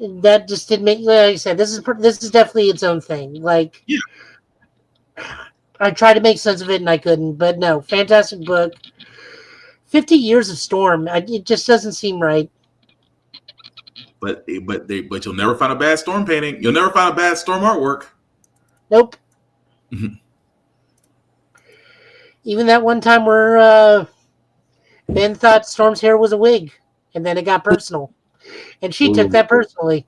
That just didn't make, like I said, this is definitely its own thing. Like, yeah. I tried to make sense of it and I couldn't, but no, fantastic book. 50 years of Storm, it just doesn't seem right. But you'll never find a bad Storm painting. You'll never find a bad Storm artwork. Nope. Even that one time where Ben thought Storm's hair was a wig, and then it got personal. And she took that personally.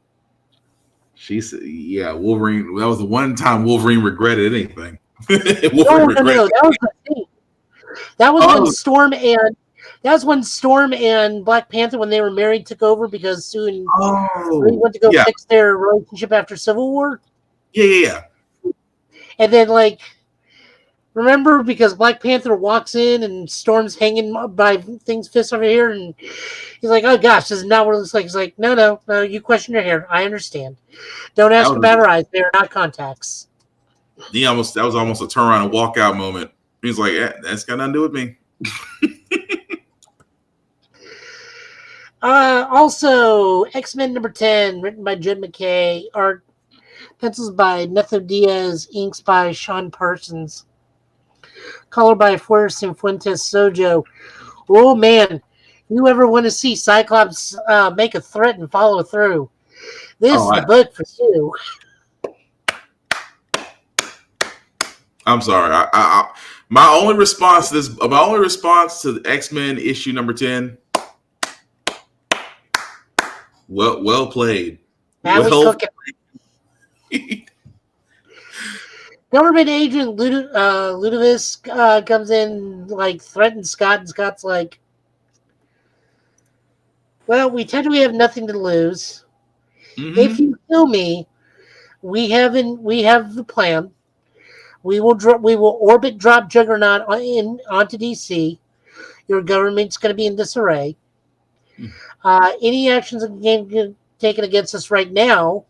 She said, yeah, Wolverine. That was the one time Wolverine regretted anything. No, that was the thing. That was when Storm and That's when Storm and Black Panther, when they were married, took over because Sue and Lee went to go fix their relationship after Civil War. Yeah. And then, like, remember, because Black Panther walks in and Storm's hanging by things fists over here, and he's like, "Oh gosh, this is not what it looks like." He's like, "No, you question your hair. I understand. Don't ask about her eyes. They are not contacts." That was almost a turn around and walk out moment. He's like, yeah, "That's got nothing to do with me." Also, X-Men number 10, written by Jed McKay, art, pencils by Netho Diaz, inks by Sean Parsons, color by Fuerza Fuentes Sojo. Oh man, you ever want to see Cyclops make a threat and follow through? This is the book for you. I'm sorry. My only response to the X-Men issue number 10. Well played. Government agent Ludovic comes in, like, threatens Scott, and Scott's like, "Well, we technically have nothing to lose. Mm-hmm. If you kill me, we have the plan. We will orbit drop Juggernaut onto DC. Your government's going to be in disarray. Any actions taken against us right now,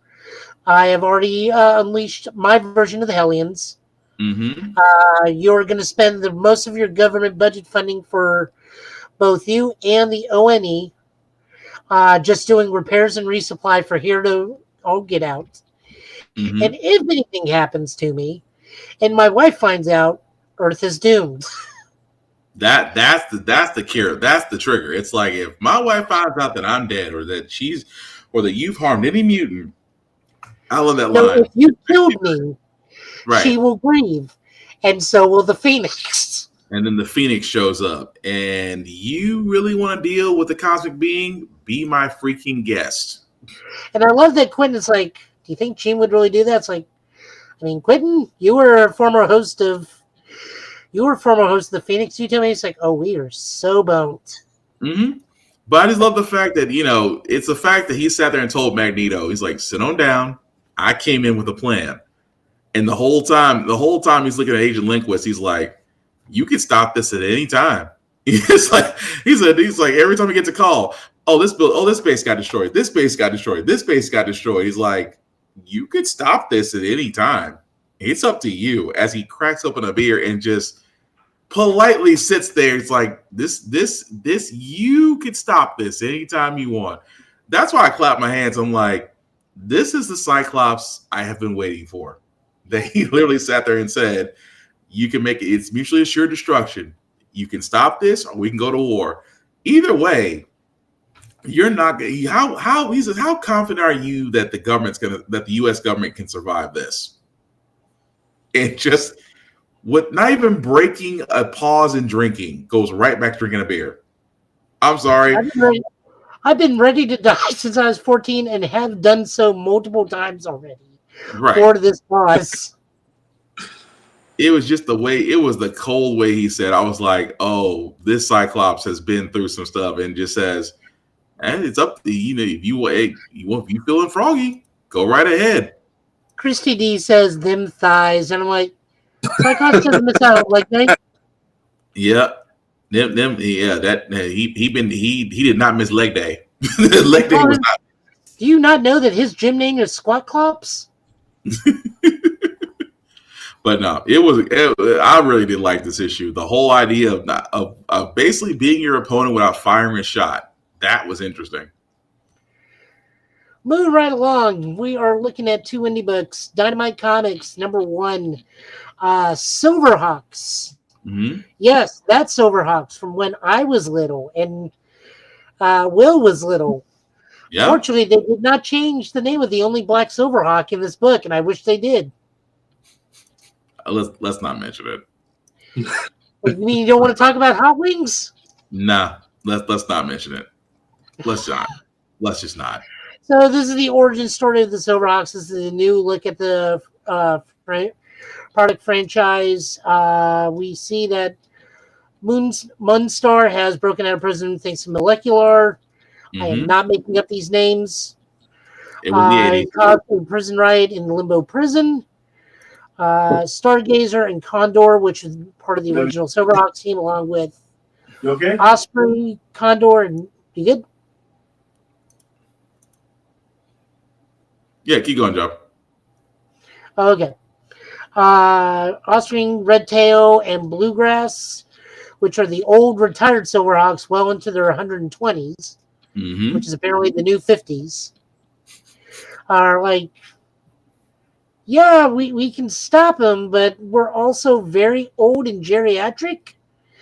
I have already unleashed my version of the Hellions. Mm-hmm. You're going to spend most of your government budget funding for both you and the ONE just doing repairs and resupply for here to all get out. Mm-hmm. And if anything happens to me and my wife finds out, Earth is doomed." That's the cure. That's the trigger. It's like, if my wife finds out that I'm dead, or that you've harmed any mutant, I love that line. If you killed me, she will grieve, and so will the Phoenix. And then the Phoenix shows up, and you really want to deal with the cosmic being? Be my freaking guest. And I love that Quentin's like, "Do you think Jean would really do that?" It's like, I mean, Quentin, you were a former host of the Phoenix. You tell me. It's like, oh, we are so boned. Mm-hmm. But I just love the fact that, it's the fact that he sat there and told Magneto, he's like, "Sit on down. I came in with a plan." And the whole time he's looking at Agent Lindquist, he's like, "You can stop this at any time." He's like every time he gets a call, this base got destroyed. This base got destroyed. This base got destroyed. He's like, "You could stop this at any time. It's up to you." As he cracks open a beer and just politely sits there, it's like, this, you could stop this anytime you want. That's why I clap my hands. I'm like, this is the Cyclops I have been waiting for. He literally sat there and said, "You can make it. It's mutually assured destruction. You can stop this, or we can go to war. Either way, you're not. How he says, how confident are you that the U.S. government can survive this?" And just, with not even breaking a pause in drinking, goes right back to drinking a beer. I'm sorry. I've been ready to die since I was 14 and have done so multiple times already. Right. For this pause. It was just the cold way he said. I was like, oh, this Cyclops has been through some stuff, and just says, and it's up to if you feeling froggy, go right ahead. Christy D says them thighs, and I'm like, Cyclops doesn't miss out like that. Yeah, he did not miss leg day. Leg day was not. Do you not know that his gym name is Squat Clops? But no, I really did like this issue. The whole idea of basically being your opponent without firing a shot. That was interesting. Moving right along, we are looking at two indie books. Dynamite Comics, number 1, Silverhawks. Mm-hmm. Yes, that's Silverhawks from when I was little and Will was little. Yeah. Fortunately, they did not change the name of the only black Silverhawk in this book, and I wish they did. Let's not mention it. You mean you don't want to talk about Hot Wings? Nah, let's not mention it. Let's just not. So this is the origin story of the Silverhawks. This is a new look at the product franchise. We see that Moonstar has broken out of prison thanks to Molecular. I am not making up these names. It was the 80s. Caused a prison riot in Limbo Prison. Stargazer and Condor, which is part of the original Silverhawks team, along with Osprey, Condor, and you good? Yeah, keep going, Joe. Okay. Osprey, Red Tail, and Bluegrass, which are the old retired Silverhawks, well into their 120s, which is apparently the new 50s, are like, yeah, we can stop them, but we're also very old and geriatric,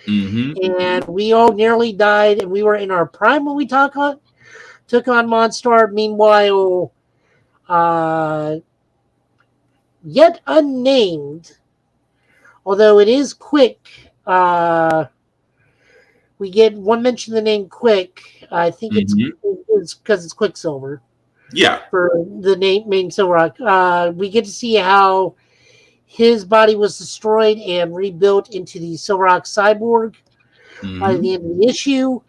and we all nearly died, and we were in our prime when we took on Monstar. Meanwhile, yet unnamed, although it is Quick, we get one mention of the name Quick. I think it's because it's Quicksilver. Yeah. For the main Silverhawk. We get to see how his body was destroyed and rebuilt into the Silverhawk cyborg by the end of the issue.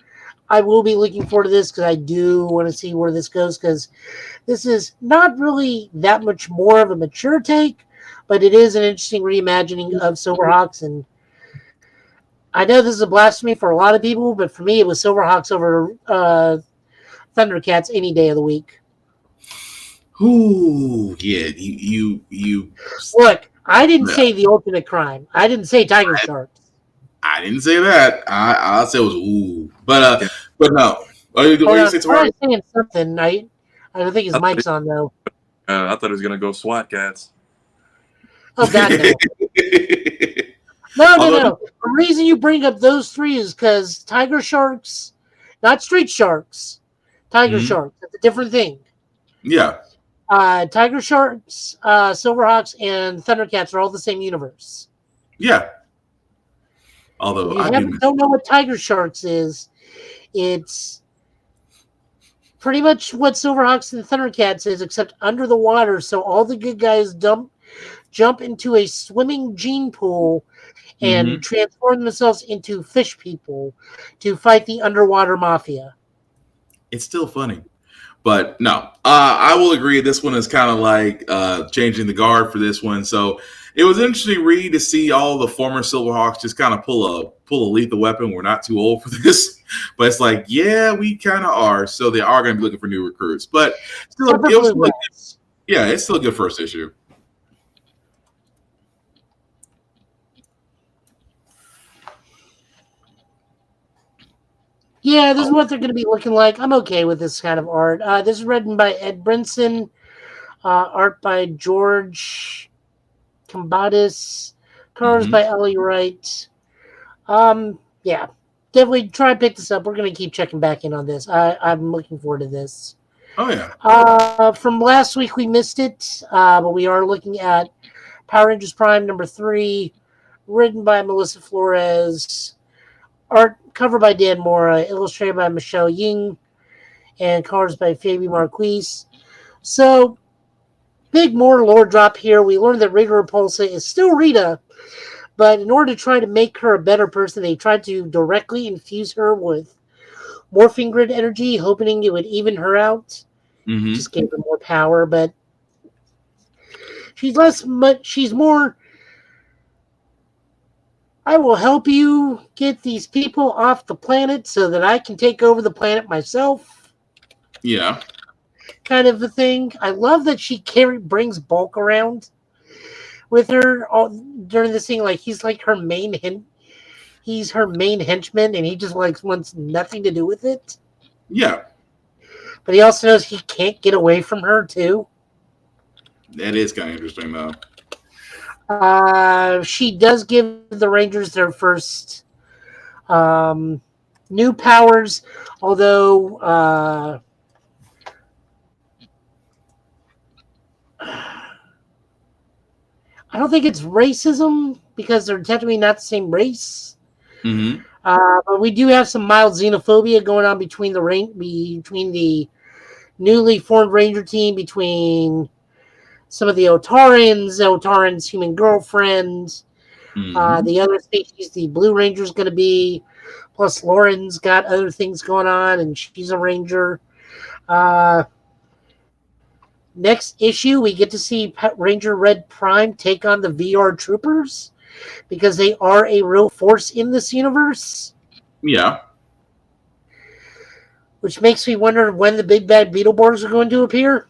I will be looking forward to this because I do want to see where this goes, because this is not really that much more of a mature take, but it is an interesting reimagining of Silverhawks. And I know this is a blasphemy for a lot of people, but for me, it was Silverhawks over Thundercats any day of the week. Ooh, yeah, you look. I didn't say the ultimate crime. I didn't say Tiger Sharks. I didn't say that. I said it was ooh, but no. Are you going to say tomorrow? I'm saying something. I don't think his mic's on though. I thought he was gonna go SWAT cats. Oh God, no. No. The reason you bring up those three is because Tiger Sharks, not Street Sharks. Tiger Sharks. It's a different thing. Yeah. Tiger Sharks, Silverhawks, and Thundercats are all the same universe. Yeah. Although if you don't know what Tiger Sharks is, it's pretty much what Silverhawks and Thundercats is, except under the water. So all the good guys jump into a swimming gene pool and transform themselves into fish people to fight the underwater mafia. It's still funny. But no, I will agree. This one is kind of like changing the guard for this one. So it was interesting read to see all the former Silverhawks just kind of pull a lethal weapon. We're not too old for this, but it's like, yeah, we kind of are. So they are going to be looking for new recruits. But still, it's still a good first issue. Yeah, this is what they're going to be looking like. I'm okay with this kind of art. This is written by Ed Brinson, art by George Combatis, colors by Ellie Wright. Yeah, definitely try and pick this up. We're going to keep checking back in on this. I'm looking forward to this. Oh, yeah. From last week, we missed it, but we are looking at Power Rangers Prime number 3, written by Melissa Flores. Art cover by Dan Mora, illustrated by Michelle Ying, and colors by Fabi Marquise. So, big more lore drop here. We learned that Rita Repulsa is still Rita, but in order to try to make her a better person, they tried to directly infuse her with morphing grid energy, hoping it would even her out. Just gave her more power, but she's more, I will help you get these people off the planet so that I can take over the planet myself. Yeah. Kind of a thing. I love that she brings Bulk around with her during this thing. Like, he's like her main he's her main henchman, and he just wants nothing to do with it. Yeah. But he also knows he can't get away from her, too. That is kind of interesting, though. She does give the Rangers their first new powers, although I don't think it's racism because they're technically not the same race. But we do have some mild xenophobia going on between the newly formed Ranger team, between some of the Otarans' human girlfriends, The other species, the Blue Ranger, is going to be. Plus, Lauren's got other things going on, and she's a ranger. Next issue, we get to see Ranger Red Prime take on the VR Troopers because they are a real force in this universe. Yeah. Which makes me wonder when the big bad Beetleborgs are going to appear.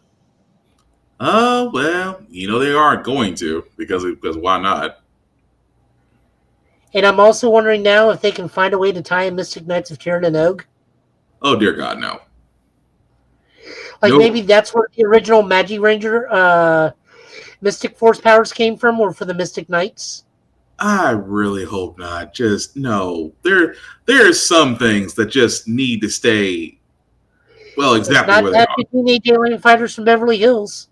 Well, they aren't going to because why not? And I'm also wondering now if they can find a way to tie in Mystic Knights of Tyrann and Og. Oh, dear God, no. Maybe that's where the original Magi Ranger Mystic Force powers came from, or for the Mystic Knights. I really hope not. Just no. There's some things that just need to stay. Well, exactly where they are. Teenage alien fighters from Beverly Hills.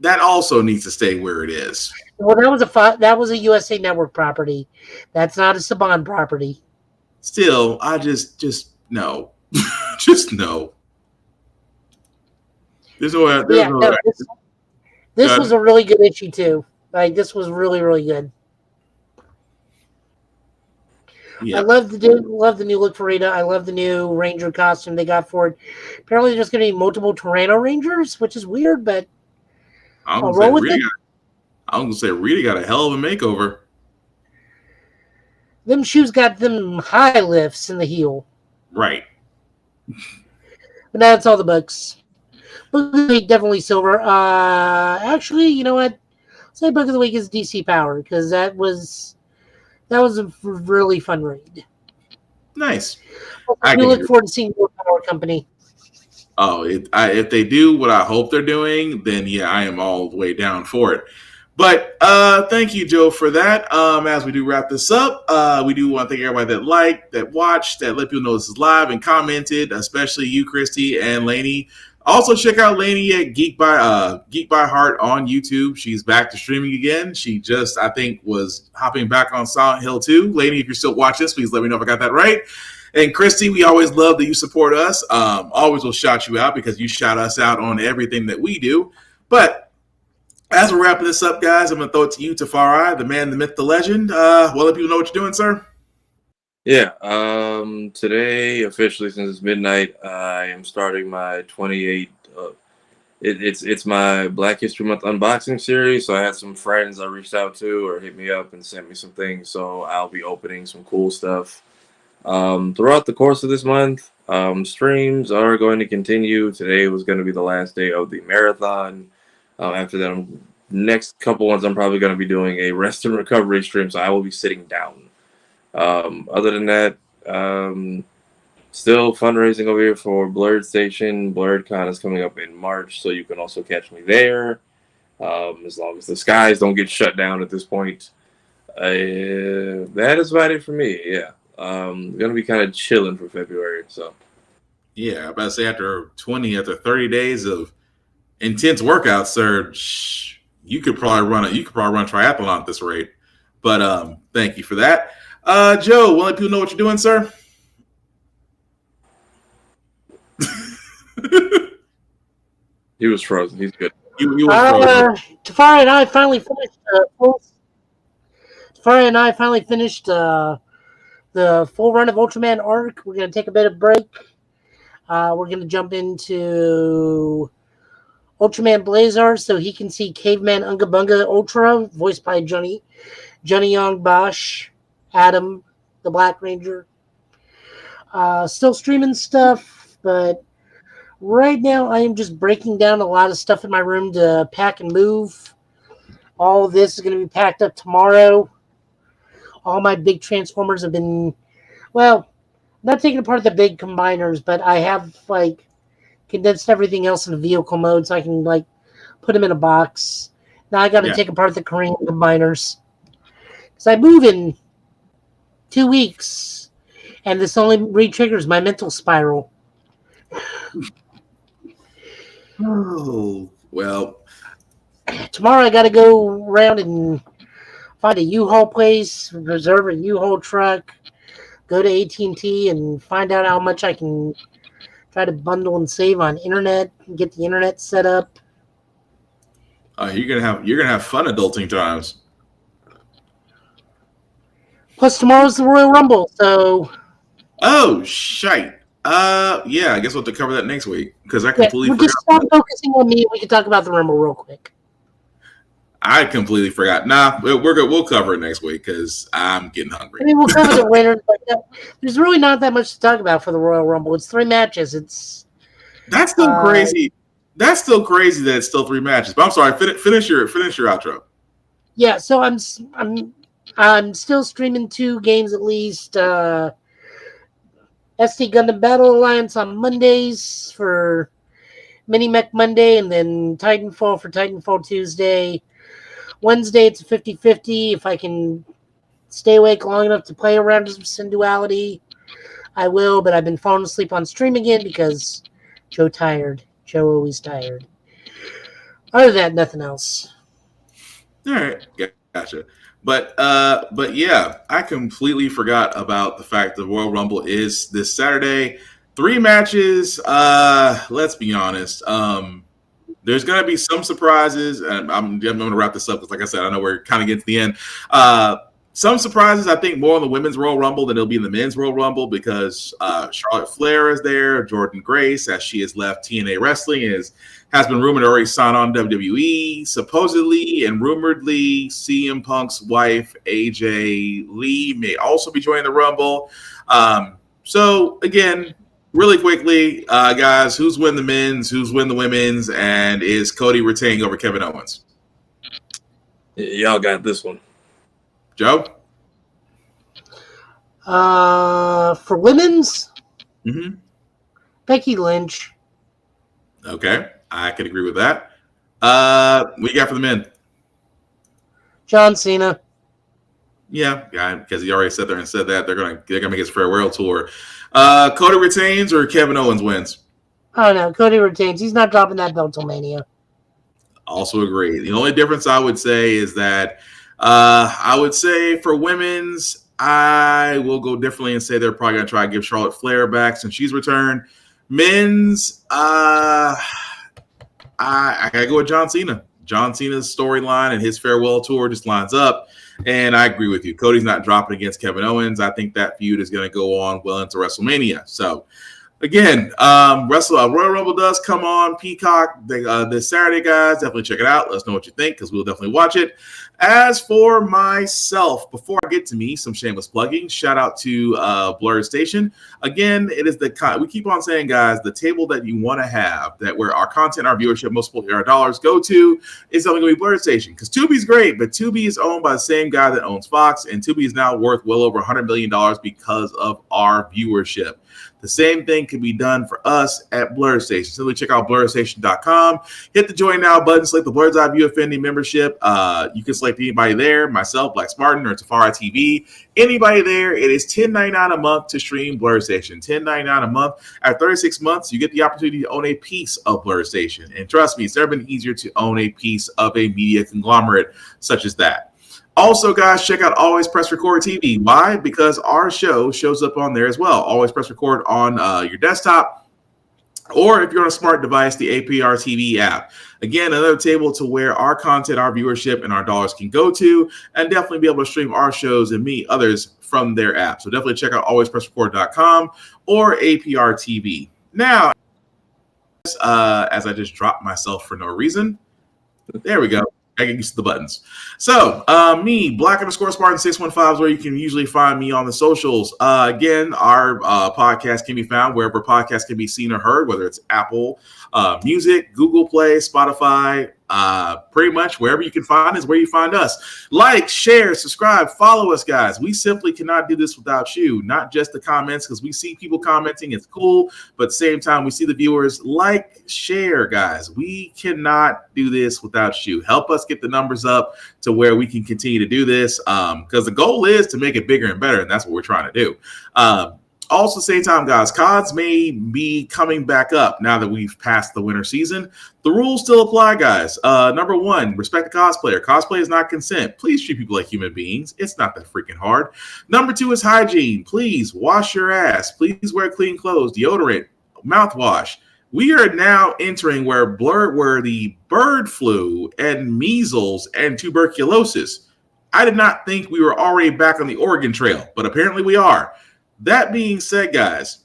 That also needs to stay where it is. Well, that was a USA Network property. That's not a Saban property. Still, I just no, just no. This was a really good issue too. This was really, really good. Yeah. I love the new look for Rita. I love the new Ranger costume they got for it. Apparently, there's going to be multiple Tyranno Rangers, which is weird, but I'll roll with it. I'm going to say Rita got a hell of a makeover. Them shoes got them high lifts in the heel. Right. But that's all the books. Book of the Week, definitely silver. Actually, you know what? I'll say Book of the Week is DC Power because that was a really fun read. Nice. I do look forward to seeing more Power Company. Oh, if they do what I hope they're doing, then yeah, I am all the way down for it. But thank you, Joe, for that. As we do wrap this up, we do want to thank everybody that liked, that watched, that let people know this is live and commented, especially you, Christy, and Lainey. Also, check out Lainey at Geek by Heart on YouTube. She's back to streaming again. She just, I think, was hopping back on Silent Hill 2. Lainey, if you're still watching this, please let me know if I got that right. And Christy, we always love that you support us. Always will shout you out because you shout us out on everything that we do. But as we're wrapping this up, guys, I'm going to throw it to you, Tafari, the man, the myth, the legend. Well, let people know what you're doing, sir. Yeah. Today, officially, since it's midnight, I am starting my 28. It's my Black History Month unboxing series. So I had some friends I reached out to or hit me up and sent me some things. So I'll be opening some cool stuff throughout the course of this month. Streams are going to continue. Today was going to be the last day of the marathon. After that, next couple ones, I'm probably going to be doing a rest and recovery stream, so I will be sitting down. Other than that, still fundraising over here for Blurred Station. BlurredCon is coming up in March, so you can also catch me there. As long as the skies don't get shut down at this point. That is about it for me, yeah. Going to be kind of chilling for February, so. Yeah, I'm about to say after 30 days of intense workouts, sir, you could probably run a triathlon at this rate. But thank you for that. Joe, will let people know what you're doing, sir? He was frozen. He's good. He was frozen. Tafari and I finally finished the full run of Ultraman Arc. We're going to take a bit of break. We're going to jump into Ultraman Blazar so he can see Caveman Unga Bunga Ultra, voiced by Johnny Young Bosch, Adam, the Black Ranger. Still streaming stuff, but right now I am just breaking down a lot of stuff in my room to pack and move. All of this is going to be packed up tomorrow. All my big Transformers have been, well, not taking apart the big combiners, but I have condensed everything else in vehicle mode so I can put them in a box. Now I got to take apart the Korean combiners because I move in 2 weeks, and this only re-triggers my mental spiral. Oh, well. Tomorrow I got to go around and find a U-Haul place, reserve a U-Haul truck, go to AT&T and find out how much I can try to bundle and save on internet and get the internet set up. You're gonna have fun adulting times. Plus tomorrow's the Royal Rumble, so. Oh shite. Yeah, I guess we'll have to cover that next week because I Yeah, completely we'll forgot. just stop focusing on me. We can talk about the Rumble real quick. I completely forgot. Nah, we're good. We'll cover it next week because I'm getting hungry. I mean, we'll cover the winners, but there's really not that much to talk about for the Royal Rumble. It's 3 matches. That's still crazy. That's still crazy that it's still 3 matches. But I'm sorry. Finish your outro. Yeah, so I'm still streaming 2 games at least. SD Gundam Battle Alliance on Mondays for Mini Mech Monday, and then Titanfall for Titanfall Tuesday. Wednesday, it's a 50-50. If I can stay awake long enough to play around some Duality, I will, but I've been falling asleep on stream again because Joe tired. Joe always tired. Other than that, nothing else. All right, gotcha. But yeah, I completely forgot about the fact the Royal Rumble is this Saturday. 3 matches. Let's be honest. There's gonna be some surprises, and I'm gonna wrap this up because, like I said, I know we're kind of getting to the end. Some surprises, I think, more in the women's Royal Rumble than it'll be in the men's Royal Rumble because Charlotte Flair is there. Jordan Grace, as she has left TNA Wrestling, has been rumored to already sign on WWE. Supposedly and rumoredly, CM Punk's wife, AJ Lee, may also be joining the Rumble. So, again, really quickly, guys, who's win the men's, who's win the women's, and is Cody retaining over Kevin Owens? Y'all got this one. Joe? For women's, Mm-hmm. Becky Lynch. Okay, I can agree with that. What you got for the men? John Cena. Yeah, because he already said that they're gonna make his farewell tour. Cody retains or Kevin Owens wins? Oh no, Cody retains. He's not dropping that belt till Mania. Also agree. The only difference I would say is that I would say for women's, I will go differently and say they're probably going to try to give Charlotte Flair back since she's returned. Men's, I got to go with John Cena. John Cena's storyline and his farewell tour just lines up. And I agree with you. Cody's not dropping against Kevin Owens. I think that feud is going to go on well into WrestleMania. So, again, Royal Rumble does come on Peacock this Saturday, guys. Definitely check it out. Let us know what you think because we'll definitely watch it. As for myself, before I get to me, some shameless plugging. Shout out to Blurred Station. Again, it is we keep on saying, guys, the table that you want to have, that where our content, our viewership, most importantly our dollars go to, is only going to be Blurred Station. Because Tubi's great, but Tubi is owned by the same guy that owns Fox, and Tubi is now worth well over $100 million because of our viewership. The same thing can be done for us at Blurred Station. Simply check out blurredstation.com. Hit the join now button. Select the Blurred's Eye View Affinity membership. You can select anybody there, myself, Black Spartan, or Tafari TV. Anybody there. It is $10.99 a month to stream Blurred Station. $10.99 a month. At 36 months, you get the opportunity to own a piece of Blurred Station. And trust me, it's never been easier to own a piece of a media conglomerate such as that. Also, guys, check out Always Press Record TV. Why? Because our show shows up on there as well. Always Press Record on your desktop, or if you're on a smart device, the APR TV app. Again, another table to where our content, our viewership, and our dollars can go to, and definitely be able to stream our shows and meet others from their app. So definitely check out alwayspressrecord.com or APR TV. Now, as I just dropped myself for no reason, there we go. I get used to the buttons. So, me, Black_Spartan615 is where you can usually find me on the socials. Again, our podcast can be found wherever podcasts can be seen or heard, whether it's Apple Music, Google Play, Spotify, pretty much wherever you can find is where you find us. Like, share, subscribe, follow us, guys. We simply cannot do this without you, not just the comments, because we see people commenting. It's cool, but at the same time, we see the viewers. Like, share, guys. We cannot do this without you. Help us get the numbers up to where we can continue to do this, because the goal is to make it bigger and better, and that's what we're trying to do. Also, same time, guys, CODs may be coming back up now that we've passed the winter season. The rules still apply, guys. Number one, respect the cosplayer. Cosplay is not consent. Please treat people like human beings. It's not that freaking hard. Number two is hygiene. Please wash your ass. Please wear clean clothes, deodorant, mouthwash. We are now entering where the bird flu and measles and tuberculosis I did not think we were already back on the Oregon Trail, but apparently we are. That being said, guys,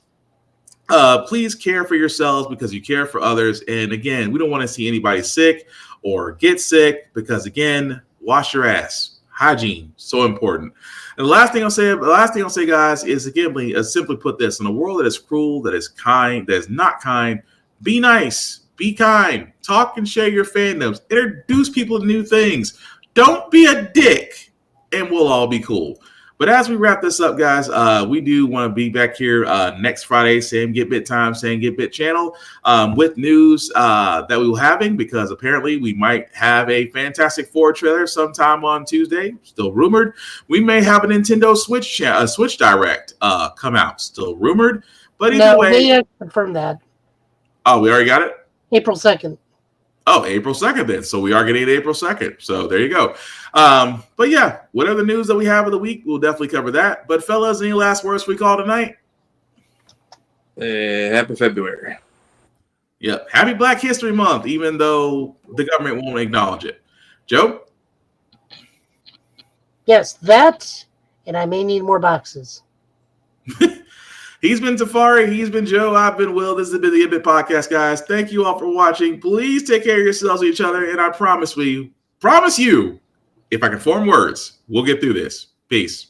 please care for yourselves because you care for others. And again, we don't want to see anybody sick or get sick because, again, wash your ass. Hygiene, so important. And the last thing I'll say, guys, is again, simply put this: in a world that is cruel, that is kind, that is not kind, be nice, be kind, talk and share your fandoms, introduce people to new things. Don't be a dick, and we'll all be cool. But as we wrap this up, guys, we do want to be back here next Friday, same Get Bit time, same Get Bit channel, with news that we will having, because apparently we might have a Fantastic Four trailer sometime on Tuesday, still rumored. We may have a Nintendo Switch Direct come out, still rumored. But either way, they have confirmed that. Oh, we already got it? April 2nd. Oh, April 2nd then. So we are getting it April 2nd. So there you go. But yeah, whatever the news that we have of the week, we'll definitely cover that. But fellas, any last words we call tonight? Happy February. Yep. Happy Black History Month, even though the government won't acknowledge it. Joe? Yes, that, and I may need more boxes. He's been Tafari. He's been Joe. I've been Will. This has been the Ibit Podcast, guys. Thank you all for watching. Please take care of yourselves and each other. And I promise you, if I can form words, we'll get through this. Peace.